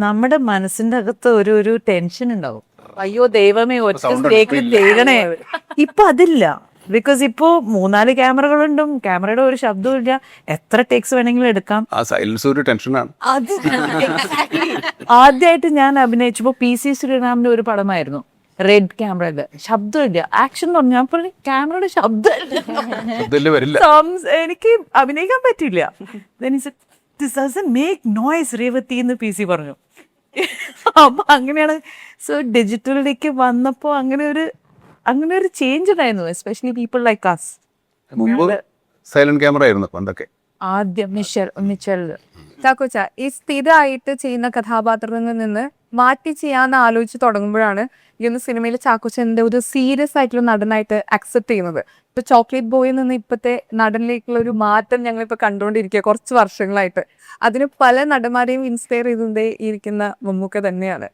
നമ്മുടെ മനസ്സിൻ്റെ അകത്ത് ഒരു ടെൻഷൻ ഉണ്ടാവും. അയ്യോ ദൈവമേ, ഒറ്റ സ്റ്റേക്കിൽ ചെയ്യണേ. ഇപ്പൊ അതില്ല. ബിക്കോസ് ഇപ്പോൾ 3-4 ക്യാമറകളുണ്ടും, ക്യാമറയുടെ ഒരു ശബ്ദവും ഇല്ല, എത്ര ടേക്സ് വേണമെങ്കിലും എടുക്കാം. ആ സൈലൻസ് ഒരു ടെൻഷനാണ്. അത് ആദ്യമായിട്ട് ഞാൻ അഭിനയിച്ചപ്പോൾ PC ശ്രീറാമിന്റെ ഒരു പടമായിരുന്നു. റെഡ് ക്യാമറയില് ശബ്ദമില്ല, ആക്ഷൻ പറഞ്ഞു. ഞാൻ പറഞ്ഞു ക്യാമറയുടെ ശബ്ദം വരില്ല, എനിക്ക് അഭിനയിക്കാൻ പറ്റില്ല. This doesn't make noise, Revathi എന്ന് PC പറഞ്ഞു. അപ്പൊ അങ്ങനെയാണ്. സോ ഡിജിറ്റലിലേക്ക് വന്നപ്പോ അങ്ങനെ ഒരു ചേഞ്ച് ഉണ്ടായിരുന്നു, എസ്പെഷ്യലി പീപ്പിൾ ലൈക്ക് അസ്. മുമ്പ് സൈലന്റ് ക്യാമറ ആയിരുന്നു പണ്ടൊക്കെ. ആദ്യം മിച്ചൽ ചാക്കോച്ച, ഈ സ്ഥിരമായിട്ട് ചെയ്യുന്ന കഥാപാത്രത്തിൽ നിന്ന് മാറ്റി ചെയ്യാന്ന് ആലോചിച്ച് തുടങ്ങുമ്പോഴാണ് ഈ ഒന്ന് സിനിമയിൽ ചാക്കോച്ചന്റെ ഒരു സീരിയസ് ആയിട്ടുള്ള നടനായിട്ട് അക്സെപ്റ്റ് ചെയ്യുന്നത്. ഇപ്പൊ ചോക്ലേറ്റ് ബോയിൽ നിന്ന് ഇപ്പോഴത്തെ നടനിലേക്കുള്ള ഒരു മാറ്റം ഞങ്ങളിപ്പോൾ കണ്ടുകൊണ്ടിരിക്കുക കുറച്ച് വർഷങ്ങളായിട്ട്. അതിന് പല നടന്മാരെയും ഇൻസ്പയർ ചെയ്തേ ഇരിക്കുന്ന മമ്മൂക്ക തന്നെയാണ്.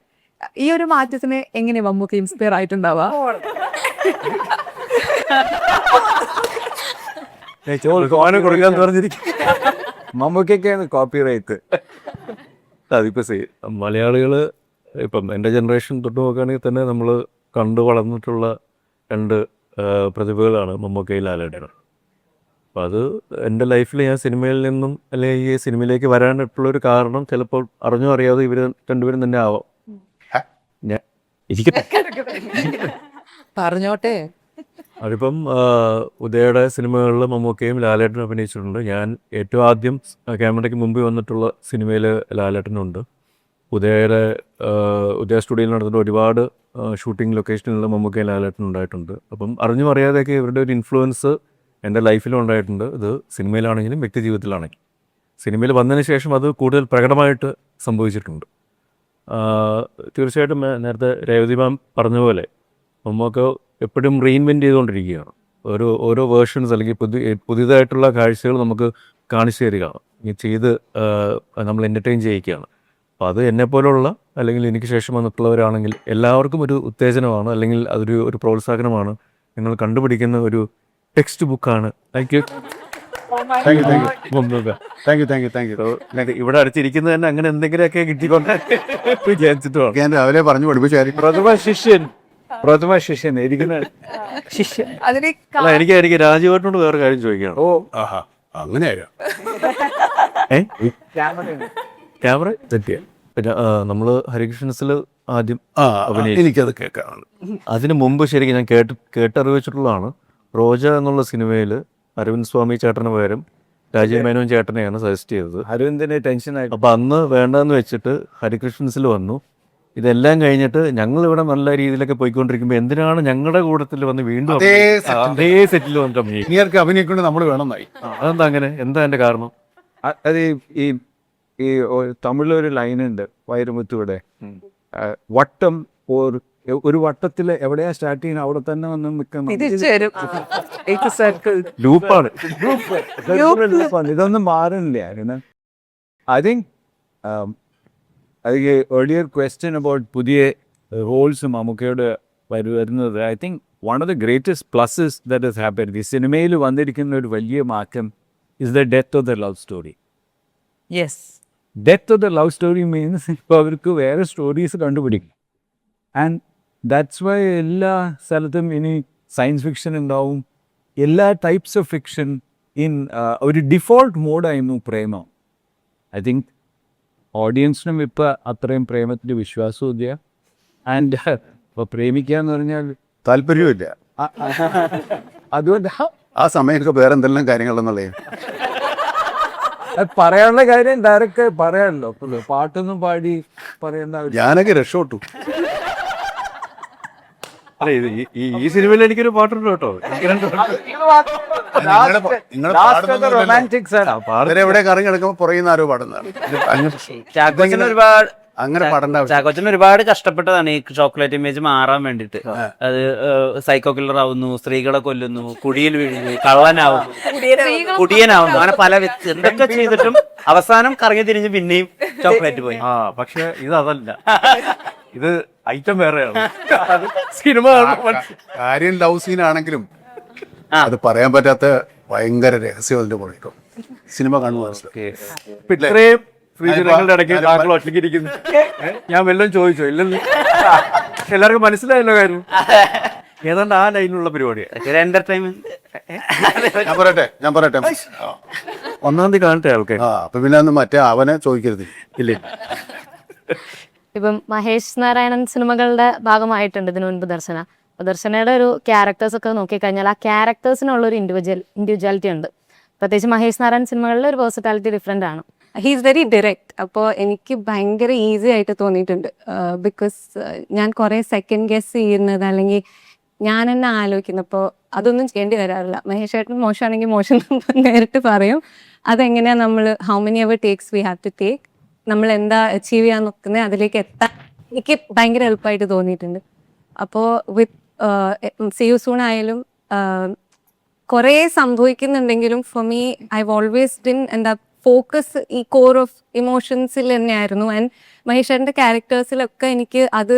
ഈ ഒരു മാറ്റത്തിന് എങ്ങനെ മമ്മൂക്ക ഇൻസ്പയർ ആയിട്ടുണ്ടാവുക? മമ്മൂക്കൊക്കെയാണ് കോപ്പി റൈറ്റ്. അതിപ്പോൾ മലയാളികൾ ഇപ്പം എൻ്റെ ജനറേഷൻ തൊട്ട് നോക്കുകയാണെങ്കിൽ തന്നെ നമ്മൾ കണ്ടു വളർന്നിട്ടുള്ള 2 പ്രതിഭകളാണ് മമ്മൂക്കയും ലാലേട്ടനും. അപ്പോൾ അത് എൻ്റെ ലൈഫിൽ ഞാൻ സിനിമയിൽ നിന്നും അല്ലെങ്കിൽ ഈ സിനിമയിലേക്ക് വരാനായിട്ടുള്ളൊരു കാരണം ചിലപ്പോൾ അറിഞ്ഞോ അറിയാതെ ഇവർ രണ്ടുപേരും തന്നെ ആവാം. ഞാൻ പറഞ്ഞോട്ടെ. അതിപ്പം ഉദയയുടെ സിനിമകളിൽ മമ്മൂക്കയും ലാലേട്ടനും അഭിനയിച്ചിട്ടുണ്ട്. ഞാൻ ഏറ്റവും ആദ്യം ക്യാമറയ്ക്ക് മുമ്പിൽ വന്നിട്ടുള്ള സിനിമയിൽ ലാലേട്ടനുണ്ട്. ഉദയ സ്റ്റുഡിയോയിൽ നടന്നിട്ട് ഒരുപാട് ഷൂട്ടിംഗ് ലൊക്കേഷനിൽ മമ്മൂക്കയും ലാലേട്ടനും ഉണ്ടായിട്ടുണ്ട്. അപ്പം അറിഞ്ഞും അറിയാതെയൊക്കെ ഇവരുടെ ഒരു ഇൻഫ്ലുവൻസ് എൻ്റെ ലൈഫിലും ഉണ്ടായിട്ടുണ്ട്. ഇത് സിനിമയിലാണെങ്കിലും വ്യക്തി ജീവിതത്തിലാണെങ്കിലും. സിനിമയിൽ വന്നതിന് ശേഷം അത് കൂടുതൽ പ്രകടമായിട്ട് സംഭവിച്ചിട്ടുണ്ട്. തീർച്ചയായിട്ടും നേരത്തെ രേവതി മാം പറഞ്ഞ പോലെ മമ്മൂക്ക എപ്പോഴും റീഇൻവെൻറ്റ് ചെയ്തുകൊണ്ടിരിക്കുകയാണ്. ഓരോ വേർഷൻസ് അല്ലെങ്കിൽ പുതിയതായിട്ടുള്ള കാഴ്ചകൾ നമുക്ക് കാണിച്ചു തരികയാണ്, ചെയ്ത് നമ്മൾ എൻ്റർടൈൻ ചെയ്യിക്കുകയാണ്. അപ്പോൾ അത് എന്നെപ്പോലുള്ള അല്ലെങ്കിൽ എനിക്ക് ശേഷം വന്നിട്ടുള്ളവരാണെങ്കിൽ എല്ലാവർക്കും ഒരു ഉത്തേജനമാണ്, അല്ലെങ്കിൽ അതൊരു പ്രോത്സാഹനമാണ്. നിങ്ങൾ കണ്ടുപിടിക്കുന്ന ഒരു ടെക്സ്റ്റ് ബുക്കാണ്. Thank you. ഇവിടെ അടുത്തിരിക്കുന്നത് തന്നെ അങ്ങനെ എന്തെങ്കിലുമൊക്കെ കിട്ടിക്കൊണ്ട് വിചാരിച്ചിട്ട് ഞാൻ രാവിലെ പറഞ്ഞു പഠിപ്പിച്ചായിരിക്കും. പ്രഥമ ശിഷ്യൻ പ്രഥമ ശിഷ്യൻ ഇരിക്കുന്ന ശിഷ്യൻ. അതിന് അല്ല എനിക്ക് രാജീവേട്ടനോട് വേറെ കാര്യം ചോദിക്കണം. ഓ ആഹാ അങ്ങനെയായിരുന്നു. ക്യാമറ തെറ്റിയ പിന്നെ നമ്മൾ ഹരികൃഷ്ണൻസിൽ ആദ്യം എനിക്കത് കേൾക്കാണ്. അതിന് മുമ്പ് ശരിക്കും ഞാൻ കേട്ടറിവിച്ചിട്ടുള്ളതാണ്. റോജ എന്നുള്ള സിനിമയിൽ അരവിന്ദ് സ്വാമി ചേട്ടന് പകരം രാജീവ് മേനോൻ ചേട്ടനെയാണ് സജസ്റ്റ് ചെയ്തത്. അരവിന്ദിന് ടെൻഷനായിട്ട് അപ്പം അന്ന് വേണ്ടെന്ന് വെച്ചിട്ട് ഹരികൃഷ്ണൻസിൽ വന്നു. ഇതെല്ലാം കഴിഞ്ഞിട്ട് ഞങ്ങൾ ഇവിടെ നല്ല രീതിയിലൊക്കെ പോയിക്കൊണ്ടിരിക്കുമ്പോൾ എന്തിനാണ് ഞങ്ങളുടെ കൂട്ടത്തിൽ വന്ന് വീണ്ടും അതേ സെറ്റിൽ വന്നിട്ട് അഭിനയിക്കും? ഇനിയർക്ക് അഭിനയിക്കൊണ്ട് നമ്മൾ വേണമെന്നായി. അതെന്താ അങ്ങനെ? എന്താ എൻ്റെ കാരണം? അത് ഈ തമിഴിലൊരു ലൈനുണ്ട് വൈരമുത്തുവിടെ, വട്ടം ഒരു വട്ടത്തിൽ എവിടെയാ സ്റ്റാർട്ട് ചെയ്യുന്നത് അവിടെ തന്നെ വന്ന് ലൂപ്പാണ്. ഇതൊന്നും മാറുന്നില്ല. I think earlier question about പുതിയ റോൾസ് മമ്മൂക്കയോട് വരുന്നത്, I think one of the greatest pluses that has happen ഈ സിനിമയിൽ വന്നിരിക്കുന്ന ഒരു വലിയ മാറ്റം is the death of the love story. Yes, death of the love story means ഇപ്പോൾ അവർക്ക് വേറെ സ്റ്റോറീസ് കണ്ടുപിടിക്കും. ആൻഡ് ദാറ്റ്സ് വൈ എല്ലാ സ്ഥലത്തും ഇനി സയൻസ് ഫിക്ഷൻ ഉണ്ടാവും, എല്ലാ ടൈപ്സ് ഓഫ് ഫിക്ഷൻ ഇൻ ഒരു ഡിഫോൾട്ട് മോഡായിരുന്നു പ്രേമം. ഐ തിങ്ക് ഓഡിയൻസിനും ഇപ്പം അത്രയും പ്രേമത്തിൽ വിശ്വാസവും ഇല്ല. ആൻഡ് ഇപ്പോൾ പ്രേമിക്കുക എന്ന് പറഞ്ഞാൽ താല്പര്യമില്ല. അതുകൊണ്ട് ആ സമയമൊക്കെ വേറെ എന്തെല്ലാം കാര്യങ്ങളെന്നുള്ളത് പറയാനുള്ള കാര്യം ഡയറക്റ്റ് പറയാനല്ലോ, പാട്ടൊന്നും പാടി പറയേണ്ട. ഞാനൊക്കെ രക്ഷപ്പെട്ടു. അല്ല ഈ സിനിമയിൽ എനിക്കൊരു പാട്ടുണ്ട് കേട്ടോ. റൊമാൻറ്റിക് എവിടെ കറങ്ങി കിടക്കുമ്പോൾ പുറയുന്ന ആരോ പാടുന്നതാണ്. അങ്ങനെ പാടേണ്ട ചാക്കോച്ചൻ ഒരുപാട് കഷ്ടപ്പെട്ടതാണ് ഈ ചോക്ലേറ്റ് ഇമേജ് മാറാൻ വേണ്ടിട്ട്. അത് സൈക്കോ കില്ലർ ആവുന്നു, സ്ത്രീകളെ കൊല്ലുന്നു, കുടിയിൽ വീഴുന്നു, കള്ളനാവുന്നു, കുടിയനാവുന്നു, അങ്ങനെ പല എന്തൊക്കെ ചെയ്തിട്ടും അവസാനം കറങ്ങി തിരിഞ്ഞ് പിന്നെയും ചോക്ലേറ്റ് പോയി. പക്ഷെ ഇത് അതല്ല, ഇത് ഐറ്റം വേറെയാണ്. സിനിമ കാര്യം ലവ് സീൻ ആണെങ്കിലും അത് പറയാൻ പറ്റാത്ത ഭയങ്കര രഹസ്യം അതിന്റെ പുറകിലും സിനിമ കാണുമ്പോൾ ഇത്രയും ശ്രീജനങ്ങളുടെ ഇടയ്ക്ക് താങ്കൾ ഒറ്റയ്ക്കിരിക്കുന്നു. ഞാൻ വല്ലതും ചോദിച്ചോ? ഇല്ലെന്ന് എല്ലാവർക്കും മനസ്സിലായല്ലോ കാര്യം. ഏതാണ്ട് ആ ലൈനിലുള്ള പരിപാടിയാണ് എന്റർടൈൻമെന്റ്. ഞാൻ പറയട്ടെ ഒന്നാം തീയതി കാണട്ടെ ആൾക്കാർ. അപ്പൊ പിന്നെ അന്ന് മറ്റേ അവനെ ചോദിക്കരുത്. ഇല്ലേ, ഇപ്പം മഹേഷ് നാരായണൻ സിനിമകളുടെ ഭാഗമായിട്ടുണ്ട് ഇതിനു മുൻപ് ദർശനയുടെ ഒരു ക്യാരക്ടേഴ്സ് ഒക്കെ നോക്കിക്കഴിഞ്ഞാൽ ആ ക്യാരക്ടേഴ്സിനുള്ളൊരു ഇൻഡിവിജ്വാലിറ്റി ഉണ്ട്. പ്രത്യേകിച്ച് മഹേഷ് നാരായണൻ സിനിമകളിൽ ഒരു വേഴ്സറ്റാലിറ്റി ഡിഫറെൻ്റ് ആണ്. He's very direct. അപ്പോൾ എനിക്ക് ഭയങ്കര ഈസി ആയിട്ട് തോന്നിയിട്ടുണ്ട്. ബിക്കോസ് ഞാൻ കുറേ സെക്കൻഡ് ഗെസ് ചെയ്യുന്നത് അല്ലെങ്കിൽ ഞാൻ എന്നെ ആലോചിക്കുന്നപ്പോൾ അതൊന്നും ചെയ്യേണ്ടി വരാറില്ല. മഹേഷ് ഏട്ടൻ മോശമാണെങ്കിൽ മോശം നേരിട്ട് പറയും. അതെങ്ങനെയാണ് നമ്മൾ how many ever takes we have to take, നമ്മൾ എന്താ അച്ചീവ് ചെയ്യാൻ നോക്കുന്നത് അതിലേക്ക് എത്താൻ എനിക്ക് ഭയങ്കര എളുപ്പമായിട്ട് തോന്നിയിട്ടുണ്ട്. അപ്പോൾ വിത്ത് സീ യു സൂൺ ആയാലും കുറേ സംഭവിക്കുന്നുണ്ടെങ്കിലും for me I have always been എന്താ ഫോക്കസ് ഈ കോർ ഓഫ് ഇമോഷൻസിൽ തന്നെയായിരുന്നു. ആൻഡ് മഹേഷേട്ടൻ്റെ ക്യാരക്ടേഴ്സിലൊക്കെ എനിക്ക് അത്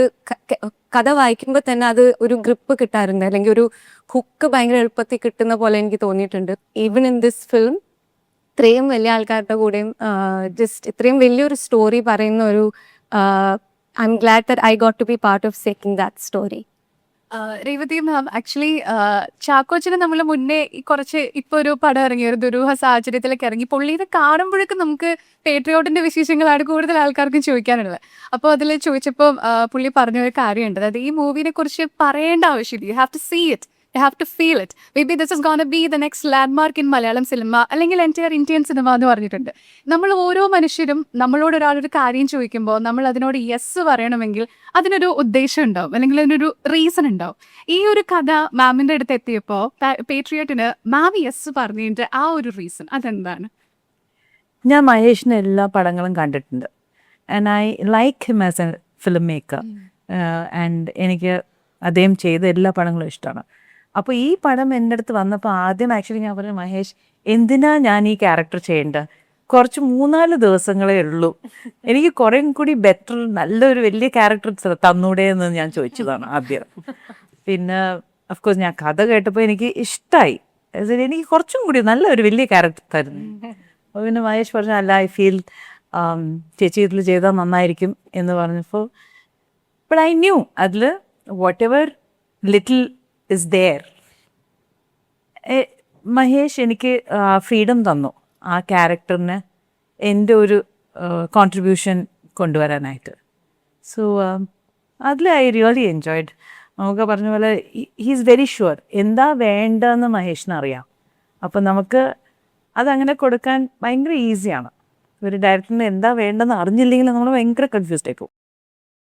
കഥ വായിക്കുമ്പോൾ തന്നെ അത് ഒരു ഗ്രിപ്പ് കിട്ടാറുണ്ട്, അല്ലെങ്കിൽ ഒരു ഹുക്ക് ഭയങ്കര എളുപ്പത്തിൽ കിട്ടുന്ന പോലെ എനിക്ക് തോന്നിയിട്ടുണ്ട്. ഈവൻ ഇൻ ദിസ് ഫിലിം ഇത്രയും വലിയ ആൾക്കാരുടെ കൂടെയും ജസ്റ്റ് ഇത്രയും വലിയൊരു സ്റ്റോറി പറയുന്ന ഒരു I am glad that I got to be part of seeking that story. Revathi ma'am, actually ചാക്കോച്ചന് നമ്മൾ മുന്നേ കുറച്ച് ഇപ്പോൾ ഒരു പടം ഇറങ്ങി, ഒരു ദുരൂഹ സാഹചര്യത്തിലൊക്കെ ഇറങ്ങി, പുള്ളിനെ കാണുമ്പോഴേക്കും നമുക്ക് പേട്രിയോട്ടിന്റെ വിശേഷങ്ങളാണ് കൂടുതൽ ആൾക്കാർക്കും ചോദിക്കാനുള്ളത്. അപ്പോൾ അതിൽ ചോദിച്ചപ്പോൾ പുള്ളി പറഞ്ഞൊരു കാര്യമുണ്ട്, അതായത് ഈ മൂവിനെ കുറിച്ച് പറയേണ്ട ആവശ്യമില്ല, you have to see it, you have to feel it. Maybe this is going to be the next landmark in Malayalam cinema അല്ലെങ്കിൽ entire Indian cinema എന്ന് പറഞ്ഞിട്ടുണ്ട്. നമ്മൾ ഓരോ മനുഷ്യരും നമ്മളോട് ഒരാളൊരു കാര്യം ചോദിക്കുമ്പോൾ നമ്മൾ അതിനോട് യെസ് പറയണമെങ്കിൽ അതിനൊരു ഉദ്ദേശം ഉണ്ടാവും, അല്ലെങ്കിൽ അതിനൊരു റീസൺ ഉണ്ടാവും. ഈ ഒരു കഥ മാമിൻ്റെ അടുത്ത് എത്തിയപ്പോൾ പേട്രിയോട്ടിന് മാം യെസ് പറഞ്ഞതിൻ്റെ ആ ഒരു റീസൺ അതെന്താണ്? ഞാൻ മഹേഷിൻ്റെ എല്ലാ പടങ്ങളും കണ്ടിട്ടുണ്ട്. And I like him as A film maker. And എനിക്ക് അദ്ദേഹം ചെയ്ത എല്ലാ പടങ്ങളും ഇഷ്ടമാണ്. അപ്പോൾ ഈ പടം എൻ്റെ അടുത്ത് വന്നപ്പോൾ ആദ്യം ആക്ച്വലി ഞാൻ പറഞ്ഞു, മഹേഷ് എന്തിനാ ഞാൻ ഈ ക്യാരക്ടർ ചെയ്യേണ്ടത്, കുറച്ച് 3-4 ദിവസങ്ങളേ ഉള്ളൂ, എനിക്ക് കുറേ കൂടി ബെറ്റർ നല്ലൊരു വലിയ ക്യാരക്ടർ തന്നൂടെ എന്ന് ഞാൻ ചോദിച്ചതാണ് ആദ്യം. പിന്നെ അഫ്കോഴ്സ് ഞാൻ കഥ കേട്ടപ്പോൾ എനിക്ക് ഇഷ്ടമായി, എനിക്ക് കുറച്ചും കൂടി നല്ലൊരു വലിയ ക്യാരക്ടർ തരുന്നു. അപ്പോൾ പിന്നെ മഹേഷ് പറഞ്ഞു, അല്ല ഐ ഫീൽ ചേച്ചി ഇതിൽ ചെയ്താൽ നന്നായിരിക്കും എന്ന് പറഞ്ഞപ്പോൾ ബട്ട് ഐ ന്യൂ അതിൽ whatever little is there. Mahesh എനിക്ക് ഫ്രീഡം തന്നു ആ ക്യാരക്ടറിന് എൻ്റെ ഒരു കോൺട്രിബ്യൂഷൻ കൊണ്ടുവരാനായിട്ട്. സോ അതിൽ ഐ റിയലി എൻജോയ്ഡ്. നമുക്ക് പറഞ്ഞ പോലെ ഹീസ് വെരി ഷുവർ എന്താ വേണ്ടതെന്ന് മഹേഷിന് അറിയാം. അപ്പം നമുക്ക് അതങ്ങനെ കൊടുക്കാൻ ഭയങ്കര ഈസിയാണ്. ഒരു ഡയറക്ടറിന് എന്താ വേണ്ടതെന്ന് അറിഞ്ഞില്ലെങ്കിൽ നമ്മൾ ഭയങ്കര കൺഫ്യൂസ്ഡ് ആയിക്കും.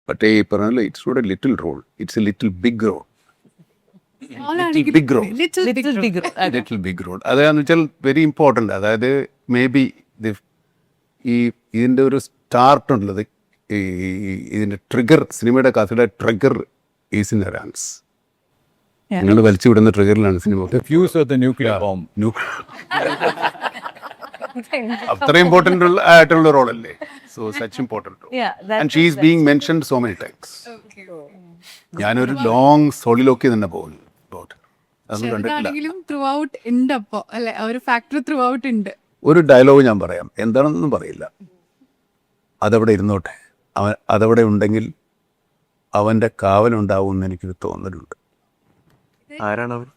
ബട്ട് ഈ പറഞ്ഞ it's not a little role, it's a little big role. Big role, little big role. അതാന്ന് വെച്ചാൽ വെരി ഇമ്പോർട്ടൻ്റ്. അതായത് മേ ബി ഈ ഇതിൻ്റെ ഒരു സ്റ്റാർട്ട് ഉള്ളത്, ഈ ഇതിൻ്റെ ട്രിഗർ, സിനിമയുടെ കഥയുടെ ട്രിഗർ ഈസ് ഇൻ ഹാൻഡ്സ്. നിങ്ങൾ വലിച്ചു വിടുന്ന ട്രിഗറിലാണ് cinema. Fuse of the nuclear bomb. അത്ര ഇമ്പോർട്ടൻ്റ് ആയിട്ടുള്ള റോളല്ലേ. So such important role. And she is being mentioned so many times. ഞാനൊരു ലോങ് സോളിലോക്കി തന്നെ പോകുന്നു. അതൊന്നും കണ്ടിട്ടില്ല. ത്രൂ ഔട്ട് ഉണ്ട്. അപ്പോൾ അല്ലെ ഒരു ഫാക്ടർ ത്രൂ ഔട്ട് ഉണ്ട്. ഒരു ഡയലോഗ് ഞാൻ പറയാം, എന്താണെന്നൊന്നും പറയില്ല. അതവിടെ ഇരുന്നോട്ടെ. അതവിടെ ഉണ്ടെങ്കിൽ അവൻ്റെ കാവലുണ്ടാവും എന്ന് എനിക്കൊരു തോന്നലുണ്ട്. ആരാണ് അവർ?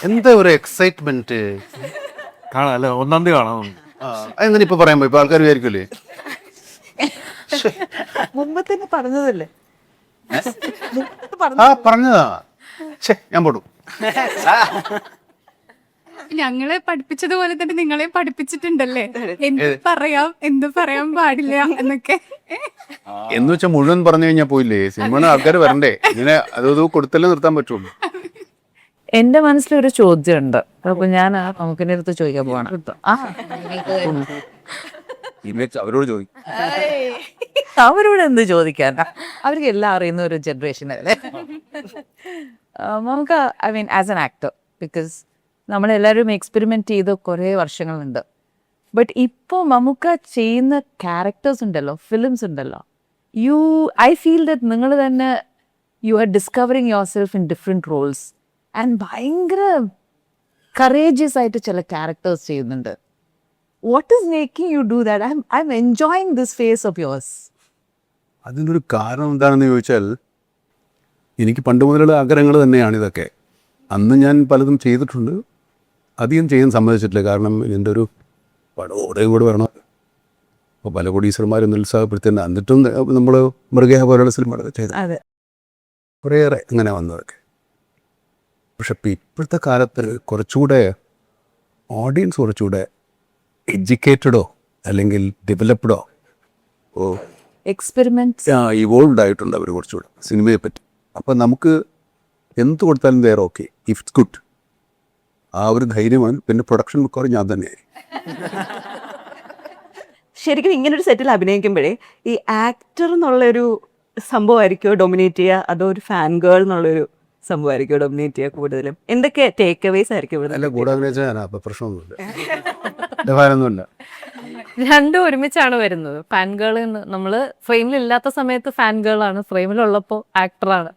എന്താ ഒരു എക്സൈറ്റ്മെന്റ് കാണാം അല്ലേ, 1-ാം തീയതി കാണാം. അതെങ്ങനെ ഇപ്പൊ പറയാൻ പോയി? ഇപ്പൊ ആൾക്കാർ വിചാരിക്കൂലേ മുമ്പ് തന്നെ പറഞ്ഞതല്ലേ. പറഞ്ഞതാ. ഞാൻ പോടും. ഞങ്ങളെ പഠിപ്പിച്ചതുപോലെ തന്നെ നിങ്ങളെ പഠിപ്പിച്ചിട്ടുണ്ടല്ലേ, എന്ത് പറയാം എന്ത് പറയാൻ പാടില്ല എന്നൊക്കെ. എന്ന് വെച്ചാൽ മുഴുവൻ പറഞ്ഞു കഴിഞ്ഞാൽ പോയില്ലേ സിനിമ, ആൾക്കാർ വരണ്ടേ. ഇങ്ങനെ അത് കൊടുത്തല്ലേ നിർത്താൻ പറ്റുള്ളൂ. എൻ്റെ മനസ്സിലൊരു ചോദ്യമുണ്ട്. അപ്പൊ ഞാൻ നമുക്കിൻ്റെ അടുത്ത് ചോദിക്കാൻ പോവാണ്. അവരോട് ചോദിക്കും. അവരോട് എന്ത് ചോദിക്കാൻ, അവർക്ക് എല്ലാം അറിയുന്ന ഒരു ജനറേഷൻ അല്ലേ. നമുക്ക് I mean as an actor, because നമ്മളെല്ലാവരും എക്സ്പെരിമെൻറ്റ് ചെയ്ത് കുറേ വർഷങ്ങളുണ്ട്. ബട്ട് ഇപ്പോൾ മമ്മൂക്ക ചെയ്യുന്ന ക്യാരക്ടേഴ്സ് ഉണ്ടല്ലോ, ഫിലിംസ് ഉണ്ടല്ലോ, ഐ ഫീൽ ദറ്റ് നിങ്ങൾ തന്നെ you are discovering your self in different Rolls. And ഭയങ്കര കറേജിയസ് ആയിട്ട് ചില ക്യാരക്ടേഴ്സ് ചെയ്യുന്നുണ്ട്. What is making you do that? I M enjoying this face of yours. അതിനൊരു കാരണം എന്താണെന്ന് ചോദിച്ചാൽ, എനിക്ക് പണ്ട് മുതലുള്ള ആഗ്രഹങ്ങൾ തന്നെയാണ് ഇതൊക്കെ. അന്ന് ഞാൻ പലതും ചെയ്തിട്ടുണ്ട്, അധികം ചെയ്യാൻ സമ്മതിച്ചിട്ടില്ല. കാരണം ഇതിൻ്റെ ഒരു പടം കൂടെ വരണം. അപ്പോൾ പല പ്രൊഡ്യൂസർമാരും നിരുത്സാഹപ്പെടുത്തുന്നുണ്ട്. എന്നിട്ടും നമ്മൾ മൃഗയ പോലുള്ള സിനിമകളൊക്കെ ചെയ്തു, കുറേയേറെ അങ്ങനെ വന്നതൊക്കെ. പക്ഷെ ഇപ്പോഴത്തെ കാലത്ത് കുറച്ചുകൂടെ ഓഡിയൻസ് കുറച്ചുകൂടെ എഡ്യൂക്കേറ്റഡോ അല്ലെങ്കിൽ ഡെവലപ്ഡോ എക്സ്പെരിമെൻറ്റ്സ് ഇവോൾവ് ആയിട്ടുണ്ട് അവർ കുറച്ചുകൂടെ സിനിമയെ പറ്റി. അപ്പം നമുക്ക് എന്ത് കൊടുത്താലും വേറെ ഓക്കെ, ഇഫ് ഇറ്റ്സ് ഗുഡ്. ആ ഒരു ധൈര്യമാണ്. പിന്നെ പ്രൊഡക്ഷൻ മിക്കവാറും ഞാൻ തന്നെയായി. ശരിക്കും ഇങ്ങനൊരു സെറ്റിൽ അഭിനയിക്കുമ്പോഴേ ഈ ആക്ടർ എന്നുള്ളൊരു സംഭവമായിരിക്കുമോ ഡൊമിനേറ്റ് ചെയ്യുക, അതോ ഒരു ഫാൻ ഗേൾ എന്നുള്ളൊരു സംഭവമായിരിക്കുമോ ഡൊമിനേറ്റ് ചെയ്യുക കൂടുതലും? എന്തൊക്കെ ടേക്ക് അവേസ് ആയിരിക്കും? അല്ല, കൂടെ അഭിനയിച്ചാൽ ഞാൻ അപ്പം പ്രശ്നമൊന്നുമില്ല, ഭാരമൊന്നുമില്ല. രണ്ടും ഒരുമിച്ചാണ് വരുന്നത്. ഫാൻ ഗേൾ നമ്മൾ ഫ്രെയിമിൽ ഇല്ലാത്ത സമയത്ത് ഫാൻ ഗേൾ ആണ്, ഫ്രെയിമിലുള്ളപ്പോൾ ആക്ടറാണ്.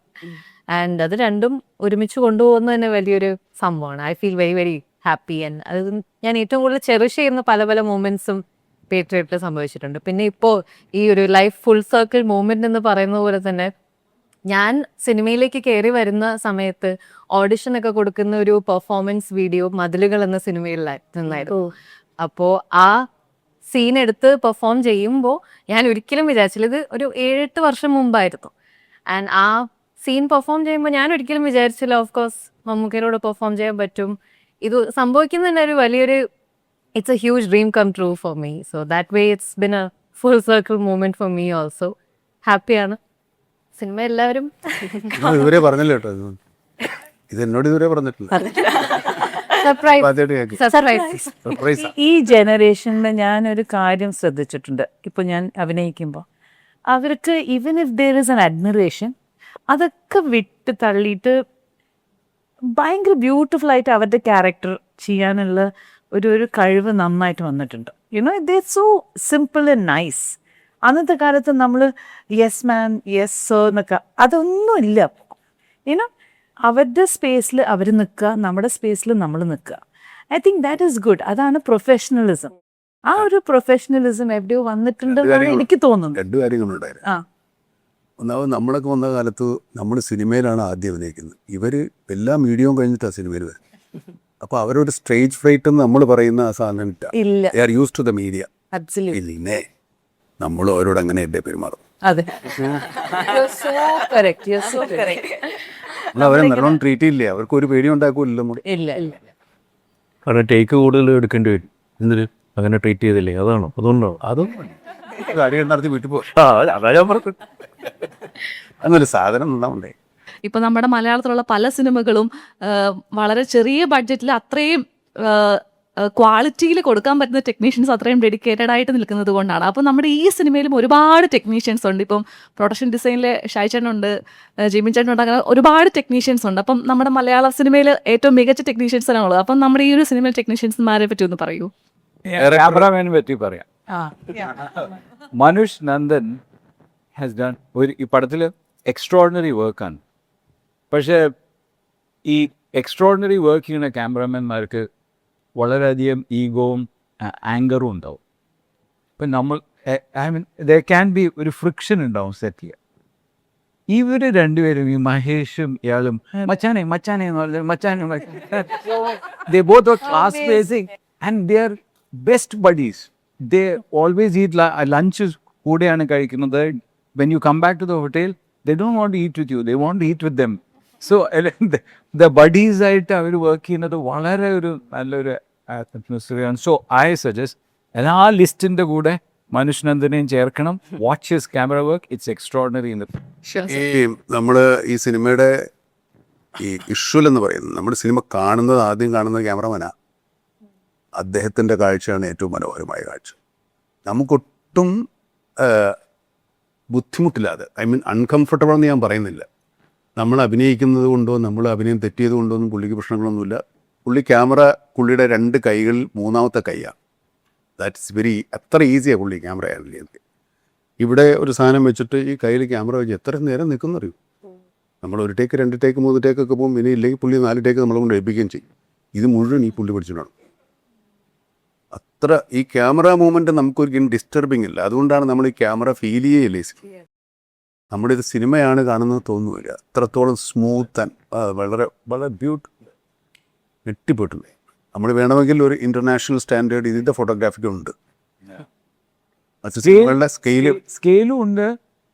ആൻഡ് അത് രണ്ടും ഒരുമിച്ച് കൊണ്ടുപോകുന്നത് തന്നെ വലിയൊരു സംഭവമാണ്. I feel very very happy. And അത് ഞാൻ ഏറ്റവും കൂടുതൽ ചെറിഷ് ചെയ്യുന്ന പല പല മൂമെന്റ്സും പേട്രിയറ്റിൽ സംഭവിച്ചിട്ടുണ്ട്. പിന്നെ ഇപ്പോൾ ഈ ഒരു ലൈഫ് ഫുൾ സർക്കിൾ മൂവ്മെന്റ് എന്ന് പറയുന്ന പോലെ തന്നെ ഞാൻ സിനിമയിലേക്ക് കയറി വരുന്ന സമയത്ത് ഓഡിഷനൊക്കെ കൊടുക്കുന്ന ഒരു പെർഫോമൻസ് വീഡിയോ മതിലുകൾ എന്ന സിനിമയിലായിരുന്നു. അപ്പോൾ ആ സീൻ എടുത്ത് പെർഫോം ചെയ്യുമ്പോൾ ഞാൻ ഒരിക്കലും വിചാരിച്ചില്ല, ഇത് ഒരു 7-8 വർഷം മുമ്പായിരുന്നു. ആൻഡ് ആ സീൻ പെർഫോം ചെയ്യുമ്പോൾ ഞാൻ ഒരിക്കലും വിചാരിച്ചില്ല ഓഫ് കോഴ്സ് മമ്മൂക്കയോട് പെർഫോം ചെയ്യാൻ പറ്റും. ഇത് സംഭവിക്കുന്നതിൻ്റെ ഒരു വലിയൊരു it's a huge dream come true for me. So that way it's been a full circle movement for me also. ഹാപ്പിയാണ്. സിനിമ എല്ലാവരും ഇതുവരെ പറഞ്ഞില്ല കേട്ടോ, ഇത് എന്നോട് ഇതുവരെ പറഞ്ഞിട്ടില്ല. ഈ ജനറേഷനിൽ ഞാനൊരു കാര്യം ശ്രദ്ധിച്ചിട്ടുണ്ട്. ഇപ്പോൾ ഞാൻ അഭിനയിക്കുമ്പോൾ അവർക്ക് even if there is an admiration, അതൊക്കെ വിട്ട് തള്ളിയിട്ട് ഭയങ്കര ബ്യൂട്ടിഫുൾ ആയിട്ട് അവരുടെ ക്യാരക്ടർ ചെയ്യാനുള്ള ഒരു കഴിവ് നന്നായിട്ട് വന്നിട്ടുണ്ട്. You know they so simple and nice. അന്നത്തെ കാലത്ത് നമ്മൾ യെസ് മാം യെസ് സർ എന്നൊക്കെ അതൊന്നുമില്ല. യുനോ അവരുടെ സ്പേസിൽ അവർ നിൽക്കുക, നമ്മുടെ സ്പേസിൽ നമ്മൾ നിൽക്കുക. I think that is good. അതാണ് പ്രൊഫഷണലിസം. ആ ഒരു പ്രൊഫഷണലിസം എവിടെയോ വന്നിട്ടുണ്ടെന്നാണ് എനിക്ക് തോന്നുന്നത്. 2 കാര്യങ്ങളുണ്ടായിരുന്നു. ആ. ഒന്നാമത് നമ്മളൊക്കെ വന്ന കാലത്ത് നമ്മൾ സിനിമയിലാണ് ആദ്യം അഭിനയിക്കുന്നത്. ഇവർ എല്ലാ മീഡിയവും കഴിഞ്ഞിട്ടാണ് സിനിമയിൽ വരുന്നത്. അപ്പോൾ അവരൊരു സ്റ്റേജ് ഫ്രൈറ്റ് എന്ന് നമ്മൾ പറയുന്ന ആ സാധനം ഇല്ല. They are use to the media. Absolutely. ഇല്ലേ നമ്മൾ അവരോട് അങ്ങനെയല്ലേ പെരുമാറും. അതെ. You're so correct. You're so correct. നമ്മൾ അവരെ നല്ലോണം ട്രീറ്റ് ചെയ്യില്ലേ, അവർക്ക് ഒരു പേടി ഉണ്ടാക്കൂല്ലോ നമ്മൾ. ഇല്ല ഇല്ല. കാരണം ടേക്ക് കൂടുതൽ എടുക്കേണ്ടി വരും. എന്തിന് അങ്ങനെ ട്രീറ്റ് ചെയ്തില്ലേ? അതാണോ? അതുകൊണ്ടാണോ? അതൊന്നും കാര്യം നടത്തി വീട്ടിൽ പോകും. അതാ ഞാൻ പറഞ്ഞു. അങ്ങനൊരു സാധനം ഉണ്ടാവണ്ടേ. ഇപ്പൊ നമ്മുടെ മലയാളത്തിലുള്ള പല സിനിമകളും വളരെ ചെറിയ ബഡ്ജറ്റിൽ അത്രയും ക്വാളിറ്റിയിൽ കൊടുക്കാൻ പറ്റുന്ന ടെക്നീഷ്യൻസ് അത്രയും ഡെഡിക്കേറ്റഡ് ആയിട്ട് നിൽക്കുന്നത് കൊണ്ടാണ്. അപ്പോൾ നമ്മുടെ ഈ സിനിമയിലും ഒരുപാട് ടെക്നീഷ്യൻസ് ഉണ്ട്. ഇപ്പം പ്രൊഡക്ഷൻ ഡിസൈനിൽ ഷായ് ചേട്ടനുണ്ട്, ജിമിൻ ചേട്ടനുണ്ട്, അങ്ങനെ ഒരുപാട് ടെക്നീഷ്യൻസ് ഉണ്ട്. അപ്പം നമ്മുടെ മലയാള സിനിമയിൽ ഏറ്റവും മികച്ച ടെക്നീഷ്യൻസിനാണുള്ളത്. അപ്പം നമ്മുടെ ഈ ഒരു സിനിമയിൽ ടെക്നീഷ്യൻസ്മാരെ പറ്റി ഒന്ന് പറയൂ. ക്യാമറാമാനെ പറ്റി പറയാം. ആ. മനുഷ് നന്ദൻ ഹാസ് ഡൺ ഈ പടത്തിൽ എക്സ്ട്രോർഡിനറി വർക്കാണ്. പക്ഷേ ഈ എക്സ്ട്രോർഡിനറി വർക്ക് ചെയ്യുന്ന ക്യാമറാമാൻമാർക്ക് വളരെയധികം ഈഗോവും ആങ്കറും ഉണ്ടാവും. ഇപ്പം നമ്മൾ I mean there can be ഒരു ഫ്രിക്ഷൻ ഉണ്ടാവും സെറ്റിൽ. ഇവർ രണ്ടുപേരും ഈ മഹേഷും ഇയാളും മച്ചാനെ മച്ചാനെ എന്ന് പറഞ്ഞാൽ മച്ചാനെ they both are classmates and they are best buddies. They always eat lunch കൂടെയാണ് കഴിക്കുന്നത്. When you come back to the hotel they don't want to eat with you, they want to eat with them. So the buddies ആയിട്ട് അവർ work ചെയ്യുന്നത് വളരെ ഒരു നല്ലൊരു അറ്റ്മോസ്ഫിയറാണ്. So I suggest എല്ലാ ലിസ്റ്റിൻ്റെ കൂടെ മനുഷ് നന്ദനെയും ചേർക്കണം. Watch his camera work, it's extraordinary. ഈ നമ്മൾ ഈ സിനിമയുടെ ഈ വിഷ്വൽ എന്ന് പറയുന്നത്, നമ്മുടെ സിനിമ കാണുന്നത് ആദ്യം കാണുന്നത് ക്യാമറമാനാണ്. അദ്ദേഹത്തിൻ്റെ കാഴ്ചയാണ് ഏറ്റവും മനോഹരമായ കാഴ്ച. നമുക്കൊട്ടും ബുദ്ധിമുട്ടില്ലാതെ, ഐ മീൻ അൺകംഫർട്ടബിൾ എന്ന് ഞാൻ പറയുന്നില്ല. നമ്മൾ അഭിനയിക്കുന്നത് കൊണ്ടോ നമ്മൾ അഭിനയം തെറ്റിയത് കൊണ്ടോ ഒന്നും പുള്ളിക്ക് പ്രശ്നങ്ങളൊന്നുമില്ല. പുള്ളി ക്യാമറ പുള്ളിയുടെ 2 കൈകളിൽ 3ാമത്തെ കൈയാണ്. ദാറ്റ്സ് വെരി അത്ര ഈസിയാണ് പുള്ളി ക്യാമറ ഹാൻഡിൽ ചെയ്യുന്നത്. ഇവിടെ ഒരു സാധനം വെച്ചിട്ട് ഈ കയ്യിൽ ക്യാമറ വെച്ച് എത്ര നേരം നിൽക്കുന്നറിയും. നമ്മൾ 1 ടേക്ക് 2 ടേക്ക് 3 ടേക്കൊക്കെ പോകും. ഇനി ഇല്ലെങ്കിൽ പുള്ളി 4 ടേക്ക് നമ്മളെ കൊണ്ട് ഏൽപ്പിക്കുകയും ചെയ്യും. ഇത് മുഴുവൻ ഈ പുള്ളി പഠിച്ചിട്ടാണ്. അത്ര ഈ ക്യാമറ മൂവ്മെൻറ്റ് നമുക്കൊരിക്കലും ഡിസ്റ്റർബിങ് ഇല്ല. അതുകൊണ്ടാണ് നമ്മൾ ഈ ക്യാമറ ഫീൽ ചെയ്യല്ലേ. നമ്മുടെ ഇത് സിനിമയാണ് കാണുന്നത് തോന്നുന്നില്ല. അത്രത്തോളം സ്മൂത്ത് ആൻഡ് വളരെ വളരെ ബ്യൂട്ടിഫുൾ, ഞെട്ടിപ്പോയിട്ടുണ്ട്. നമ്മൾ വേണമെങ്കിൽ ഒരു ഇൻ്റർനാഷണൽ സ്റ്റാൻഡേർഡ് ഇതിൻ്റെ ഫോട്ടോഗ്രാഫിക്ക് ഉണ്ട്. സ്കെയിലും ഉണ്ട്,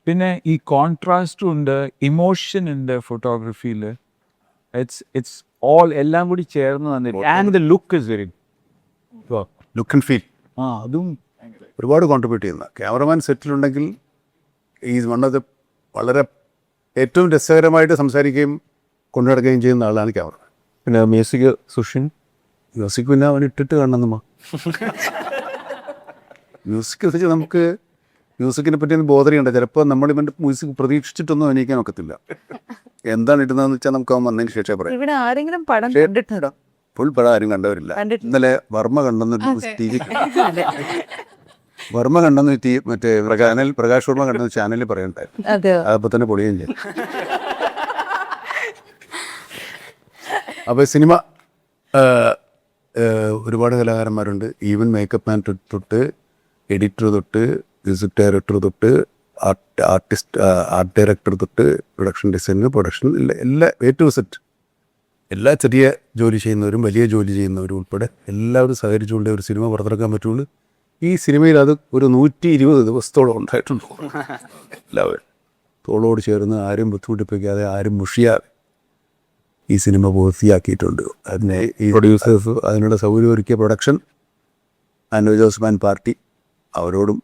പിന്നെ ഈ കോൺട്രാസ്റ്റും ഉണ്ട്, ഇമോഷൻ ഉണ്ട് ഫോട്ടോഗ്രാഫിയിൽ. ഇറ്റ്സ് ഓൾ എല്ലാം കൂടി ചേർന്ന് വന്നിട്ട് and the look is very look and feel. അതും ഒരുപാട് കോൺട്രിബ്യൂട്ട് ചെയ്യുന്ന ക്യാമറമാൻ സെറ്റിലുണ്ടെങ്കിൽ ഈസ് വൺ ഓഫ് ദ വളരെ ഏറ്റവും രസകരമായിട്ട് സംസാരിക്കുകയും കൊണ്ടുനടക്കുകയും ചെയ്യുന്ന ആളാണ് ക്യാമറ. പിന്നെ മ്യൂസിക് സുഷിൻ. മ്യൂസിക് പിന്നെ അവൻ ഇട്ടിട്ട് കാണണമെന്നുമോ. മ്യൂസിക് വെച്ച് നമുക്ക് മ്യൂസിക്കിനെ പറ്റി ഒന്നും ബോധറിയുണ്ട്. ചിലപ്പോൾ നമ്മൾ ഇവൻ്റെ മ്യൂസിക് പ്രതീക്ഷിച്ചിട്ടൊന്നും അഭിനയിക്കാൻ ഒക്കത്തില്ല. എന്താണ് ഇടുന്നതെന്ന് വെച്ചാൽ നമുക്ക് അവൻ വന്നതിന് ശേഷം പറയാം. ഇവിടെ ആരെങ്കിലും പടം കണ്ടിട്ടുണ്ടോ? ഫുൾ പടം ആരും കണ്ടവരില്ല. ഇന്നലെ വർമ്മ കണ്ടെന്നൊരു ടി വി വർമ്മ കണ്ടെന്ന് മറ്റേ ചാനൽ പ്രകാശ് വർമ്മ കണ്ടെന്ന് ചാനലിൽ പറയണ്ടായിരുന്നു. അതപ്പോൾ തന്നെ പൊളിയും ചെയ്തു. അപ്പോൾ സിനിമ ഒരുപാട് കലാകാരന്മാരുണ്ട്. ഈവൻ മേക്കപ്പ് മാൻ തൊട്ട് എഡിറ്റർ തൊട്ട് മ്യൂസിക് ഡയറക്ടർ തൊട്ട് ആർട്ട് ഡയറക്ടർ തൊട്ട് പ്രൊഡക്ഷൻ ഡിസൈനർ, പ്രൊഡക്ഷൻ എല്ലാ എ ടു സെറ്റ് എല്ലാ ചെറിയ ജോലി ചെയ്യുന്നവരും വലിയ ജോലി ചെയ്യുന്നവരും ഉൾപ്പെടെ എല്ലാവരും സഹകരിച്ചുകൊണ്ടേ ഒരു സിനിമ പുറത്തിറക്കാൻ പറ്റുള്ളൂ. ഈ സിനിമയിൽ അത് ഒരു 120 ദിവസത്തോളം ഉണ്ടായിട്ടുണ്ട്. എല്ലാവരും തോളോട് ചേർന്ന് ആരും ബുദ്ധിമുട്ടിപ്പിക്കാതെ ആരും മുഷിയാതെ ഈ സിനിമ പൂർത്തിയാക്കിയിട്ടുണ്ട്. അതിനെ ഈ പ്രൊഡ്യൂസേഴ്സ് അതിനുള്ള സൗകര്യം ഒരുക്കിയ പ്രൊഡക്ഷൻ ആൻഡ് ജോസ്മാൻ പാർട്ടി അവരോടും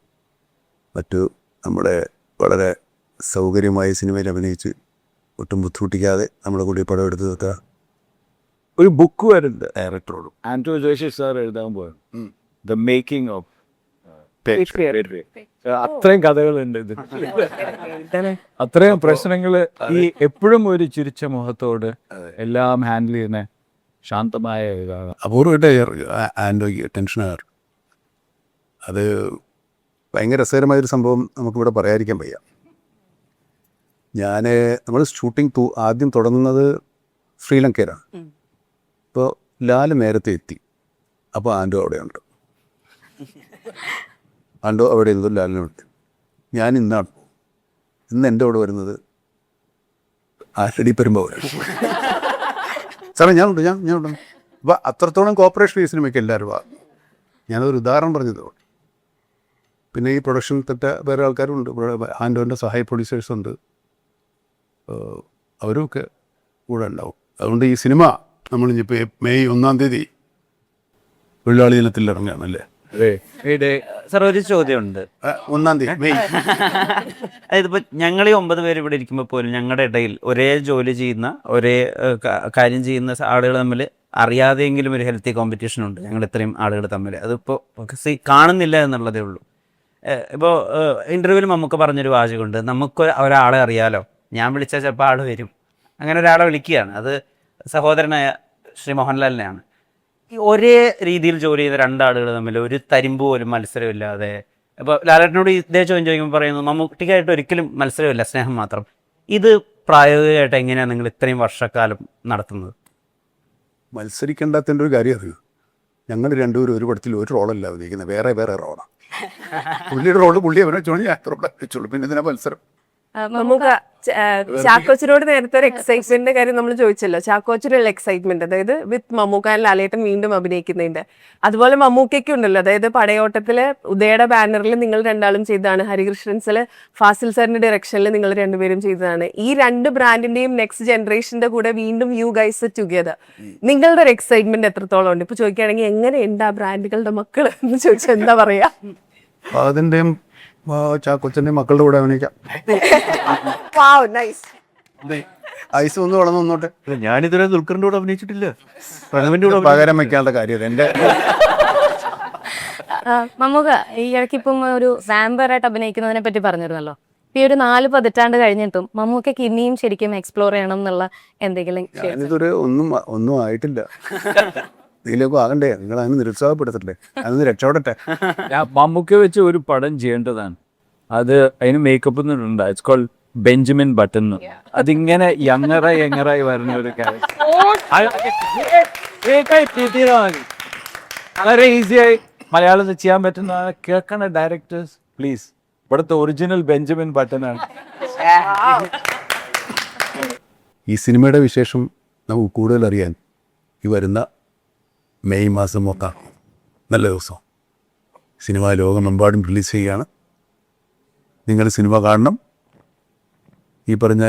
മറ്റു നമ്മുടെ വളരെ സൗകര്യമായി സിനിമയിൽ അഭിനയിച്ച് ഒട്ടും ബുദ്ധിമുട്ടിക്കാതെ നമ്മുടെ കൂടി പടം എടുത്ത് വെക്കുക. ഒരു ബുക്ക് വരുന്നുണ്ട് ഡയറക്ടറോടും. ആന്റോ ജോഷി സാർ എഴുതാൻ പോയത് ദ മേക്കിംഗ് ഓഫ്. അത്രയും കഥകളുണ്ട് ഇത്. അത്രയും പ്രശ്നങ്ങൾ ഈ എപ്പോഴും ഒരു ചിരിച്ച മുഖത്തോട് എല്ലാം ഹാൻഡിൽ ചെയ്യുന്ന ശാന്തമായ ഇതാണ്. അപൂർവമായിട്ട് ആൻഡോയ്ക്ക് ടെൻഷനാകാറ്. അത് ഭയങ്കര രസകരമായൊരു സംഭവം നമുക്കിവിടെ പറയാതിരിക്കാൻ വയ്യ. നമ്മൾ ഷൂട്ടിംഗ് ആദ്യം തുടങ്ങുന്നത് ശ്രീലങ്കയിലാണ്. അപ്പോൾ ലാൽ നേരത്തെ എത്തി. അപ്പോൾ ആൻഡോ അവിടെയുണ്ട്. ആണ്ടോ അവിടെ എന്തോ ലാലിനുണ്ട്. ഞാൻ ഇന്ന് എൻ്റെ അവിടെ വരുന്നത് ആരടി പെരുമ്പോഴാണ്. സാറേ ഞാനുണ്ട്. അപ്പോൾ അത്രത്തോളം കോപ്പറേഷൻ ഈ സിനിമയ്ക്ക് എല്ലാവരും ഞാനൊരു ഉദാഹരണം പറഞ്ഞത്. പിന്നെ ഈ പ്രൊഡക്ഷൻ തെറ്റ വേറെ ആൾക്കാരുണ്ട്. ആൻഡോൻ്റെ സഹായ പ്രൊഡ്യൂസേഴ്സുണ്ട്. അവരുമൊക്കെ കൂടെ ഉണ്ടാവും. അതുകൊണ്ട് ഈ സിനിമ നമ്മളിപ്പോൾ മെയ് 1-ാം തീയതി തൊഴിലാളി ദിനത്തിൽ ഇറങ്ങുകയാണല്ലേ? സാർ ഒരു ചോദ്യമുണ്ട്. 1-ാം തീയതി മെയ്. അതായത് ഇപ്പോൾ ഞങ്ങൾ ഈ 9 പേര് ഇവിടെ ഇരിക്കുമ്പോൾ പോലും ഞങ്ങളുടെ ഇടയിൽ ഒരേ ജോലി ചെയ്യുന്ന ഒരേ കാര്യം ചെയ്യുന്ന ആളുകൾ തമ്മിൽ അറിയാതെയെങ്കിലും ഒരു ഹെൽത്തി കോമ്പറ്റീഷൻ ഉണ്ട് ഞങ്ങൾ ഇത്രയും ആളുകൾ തമ്മിൽ. അതിപ്പോൾ കാണുന്നില്ല എന്നുള്ളതേ ഉള്ളൂ. ഇപ്പോൾ ഇൻ്റർവ്യൂവിൽ നമുക്ക് പറഞ്ഞൊരു വാചകമുണ്ട്, നമുക്ക് ഒരാളെ അറിയാലോ, ഞാൻ വിളിച്ചാൽ ചിലപ്പോൾ ആൾ വരും. അങ്ങനെ ഒരാളെ വിളിക്കുകയാണ്. അത് സഹോദരനായ ശ്രീ മോഹൻലാലിനെയാണ്. ഈ ഒരേ രീതിയിൽ ജോലി ചെയ്ത രണ്ടാളുകൾ തമ്മിൽ ഒരു തരിമ്പ് പോലും മത്സരമില്ലാതെ, ഇപ്പോൾ ലാലേട്ടനോട് ഇതേ ചോദ്യം ചോദിക്കുമ്പോൾ പറയുന്നു മമ്മൂട്ടിക്കായിട്ട് ഒരിക്കലും മത്സരമില്ല, സ്നേഹം മാത്രം. ഇത് പ്രായോഗികമായിട്ട് എങ്ങനെയാണ് നിങ്ങൾ ഇത്രയും വർഷക്കാലം നടത്തുന്നത്? മത്സരിക്കേണ്ടാത്തതിൻ്റെ ഒരു കാര്യം അറിയൂ. ഞങ്ങൾ രണ്ടുപേരും ഒരു പടത്തിൽ ഒരു റോളല്ല അഭിനയിക്കുന്നത്, വേറെ വേറെ റോളാണ്. പുള്ളിയുടെ റോള് പുള്ളി അഭിനയിച്ചോളൂ, ഞാൻ അത്ര വെച്ചോളൂ. പിന്നെ ഇതിനാ മത്സരം? നമുക്ക് ചാക്കോച്ചനോട് നേരത്തെ ഒരു എക്സൈറ്റ്മെന്റിന്റെ കാര്യം നമ്മൾ ചോദിച്ചല്ലോ. ചാക്കോച്ചനുള്ള എക്സൈറ്റ്മെന്റ്, അതായത് വിത്ത് മമ്മൂക്ക ആൻഡ് ലാലേട്ടൻ വീണ്ടും അഭിനയിക്കുന്നതിന്റെ. അതുപോലെ മമ്മൂക്കയ്ക്കും ഉണ്ടല്ലോ, അതായത് പടയോട്ടത്തില് ഉദയയുടെ ബാനറിൽ നിങ്ങൾ രണ്ടാളും ചെയ്തതാണ്, ഹരികൃഷ്ണൻസില് ഫാസിൽ സാറിന്റെ ഡയറക്ഷനിൽ നിങ്ങൾ രണ്ടുപേരും ചെയ്തതാണ്. ഈ രണ്ട് ബ്രാൻഡിന്റെയും നെക്സ്റ്റ് ജനറേഷന്റെ കൂടെ വീണ്ടും യു ഗൈസ് ടുഗദർ. നിങ്ങളുടെ ഒരു എക്സൈറ്റ്മെന്റ് എത്രത്തോളം ഉണ്ട്? ഇപ്പൊ ചോദിക്കുകയാണെങ്കിൽ എങ്ങനെയുണ്ട് ആ ബ്രാൻഡുകളുടെ മക്കള് എന്ന് ചോദിച്ചാൽ എന്താ പറയാ? അതിൻ്റെയും ചാക്കോച്ചൻ്റെ മക്കളുടെ കൂടെ അഭിനയിക്കാം. ഐസ് ഒന്ന് വളർന്നു വന്നോട്ടെ. ഞാനിതുവരെ ദുൽഖറിന്റെ കൂടെ അഭിനയിച്ചിട്ടില്ല. പകരം വെക്കാനുള്ള കാര്യം എൻ്റെ മമ്മൂക്ക ഈ ഇടയ്ക്ക് ഇപ്പം ഒരു വാമ്പയറായിട്ട് അഭിനയിക്കുന്നതിനെ പറ്റി പറഞ്ഞിരുന്നല്ലോ. ഈ ഒരു 4 പതിറ്റാണ്ട് കഴിഞ്ഞിട്ടും മമ്മൂക്കയ്ക്ക് ഇനിയും ശരിക്കും എക്സ്പ്ലോർ ചെയ്യണം എന്നുള്ള എന്തെങ്കിലും? ഞാനിതൊരു ഒന്നും ആയിട്ടില്ല. ഇതിലേക്ക് ആകണ്ടേ? നിങ്ങൾ അതിന് നിരുത്സാഹപ്പെടുത്തട്ടെ, അതിന് രക്ഷപ്പെടട്ടെ. മമ്മൂക്ക വെച്ച് ഒരു പടം ചെയ്യേണ്ടതാണ്. അത് അതിന് മേക്കപ്പ് ഉണ്ട്. It's called Benjamin Button. അതിങ്ങനെ യങ്ങറായി വരുന്ന ഒരു ക്യാരക്ടർ. വളരെ ഈസിയായി മലയാളത്തിൽ ചെയ്യാൻ പറ്റുന്ന കേൾക്കണ ഡയറക്ടേഴ്സ് പ്ലീസ്. ഇവിടുത്തെ ഒറിജിനൽ ബെഞ്ചമിൻ ബട്ടൺ ആണ്. ഈ സിനിമയുടെ വിശേഷം നമുക്ക് കൂടുതൽ അറിയാൻ ഈ വരുന്ന മെയ് മാസം 1 നല്ല ദിവസം സിനിമ ലോകമെമ്പാടും റിലീസ് ചെയ്യുകയാണ്. നിങ്ങൾ സിനിമ കാണണം. ഈ പറഞ്ഞ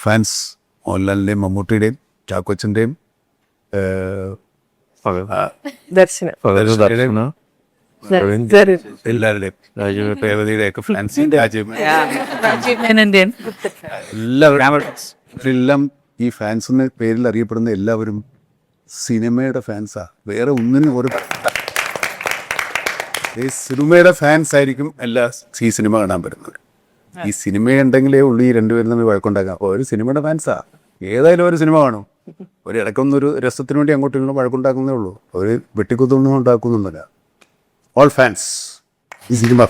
ഫാൻസ് മോഹൻലാലിൻ്റെയും മമ്മൂട്ടിയുടെയും ചാക്കോച്ചൻ്റെയും എല്ലാവരുടെയും രേവതിയുടെയൊക്കെ ഫാൻസ്, എല്ലാവരും ഈ ഫാൻസ് എന്ന പേരിൽ അറിയപ്പെടുന്ന എല്ലാവരും സിനിമയുടെ ഫാൻസാ. വേറെ ഒന്നിനും ഒരു ഈ സിനിമയുടെ ഫാൻസ് ആയിരിക്കും ഈ സിനിമ കാണാൻ വരുന്നത്. ഈ സിനിമയുണ്ടെങ്കിലേ ഉള്ളൂ ഈ രണ്ടുപേരും തമ്മിൽ വഴക്കുണ്ടാക്കാം. അപ്പോൾ ഒരു സിനിമയുടെ ഫാൻസാ. ഏതായാലും ഒരു സിനിമ കാണും. ഒരു ഇടയ്ക്കൊന്നൊരു രസത്തിന് വേണ്ടി അങ്ങോട്ടും ഇങ്ങോട്ടും വഴക്കുണ്ടാക്കുന്നേ ഉള്ളൂ. അവർ വെട്ടിക്കുത്തൊന്നും ഉണ്ടാക്കുന്നില്ല. ഓൾ ഫാൻസ് ഈ സിനിമ.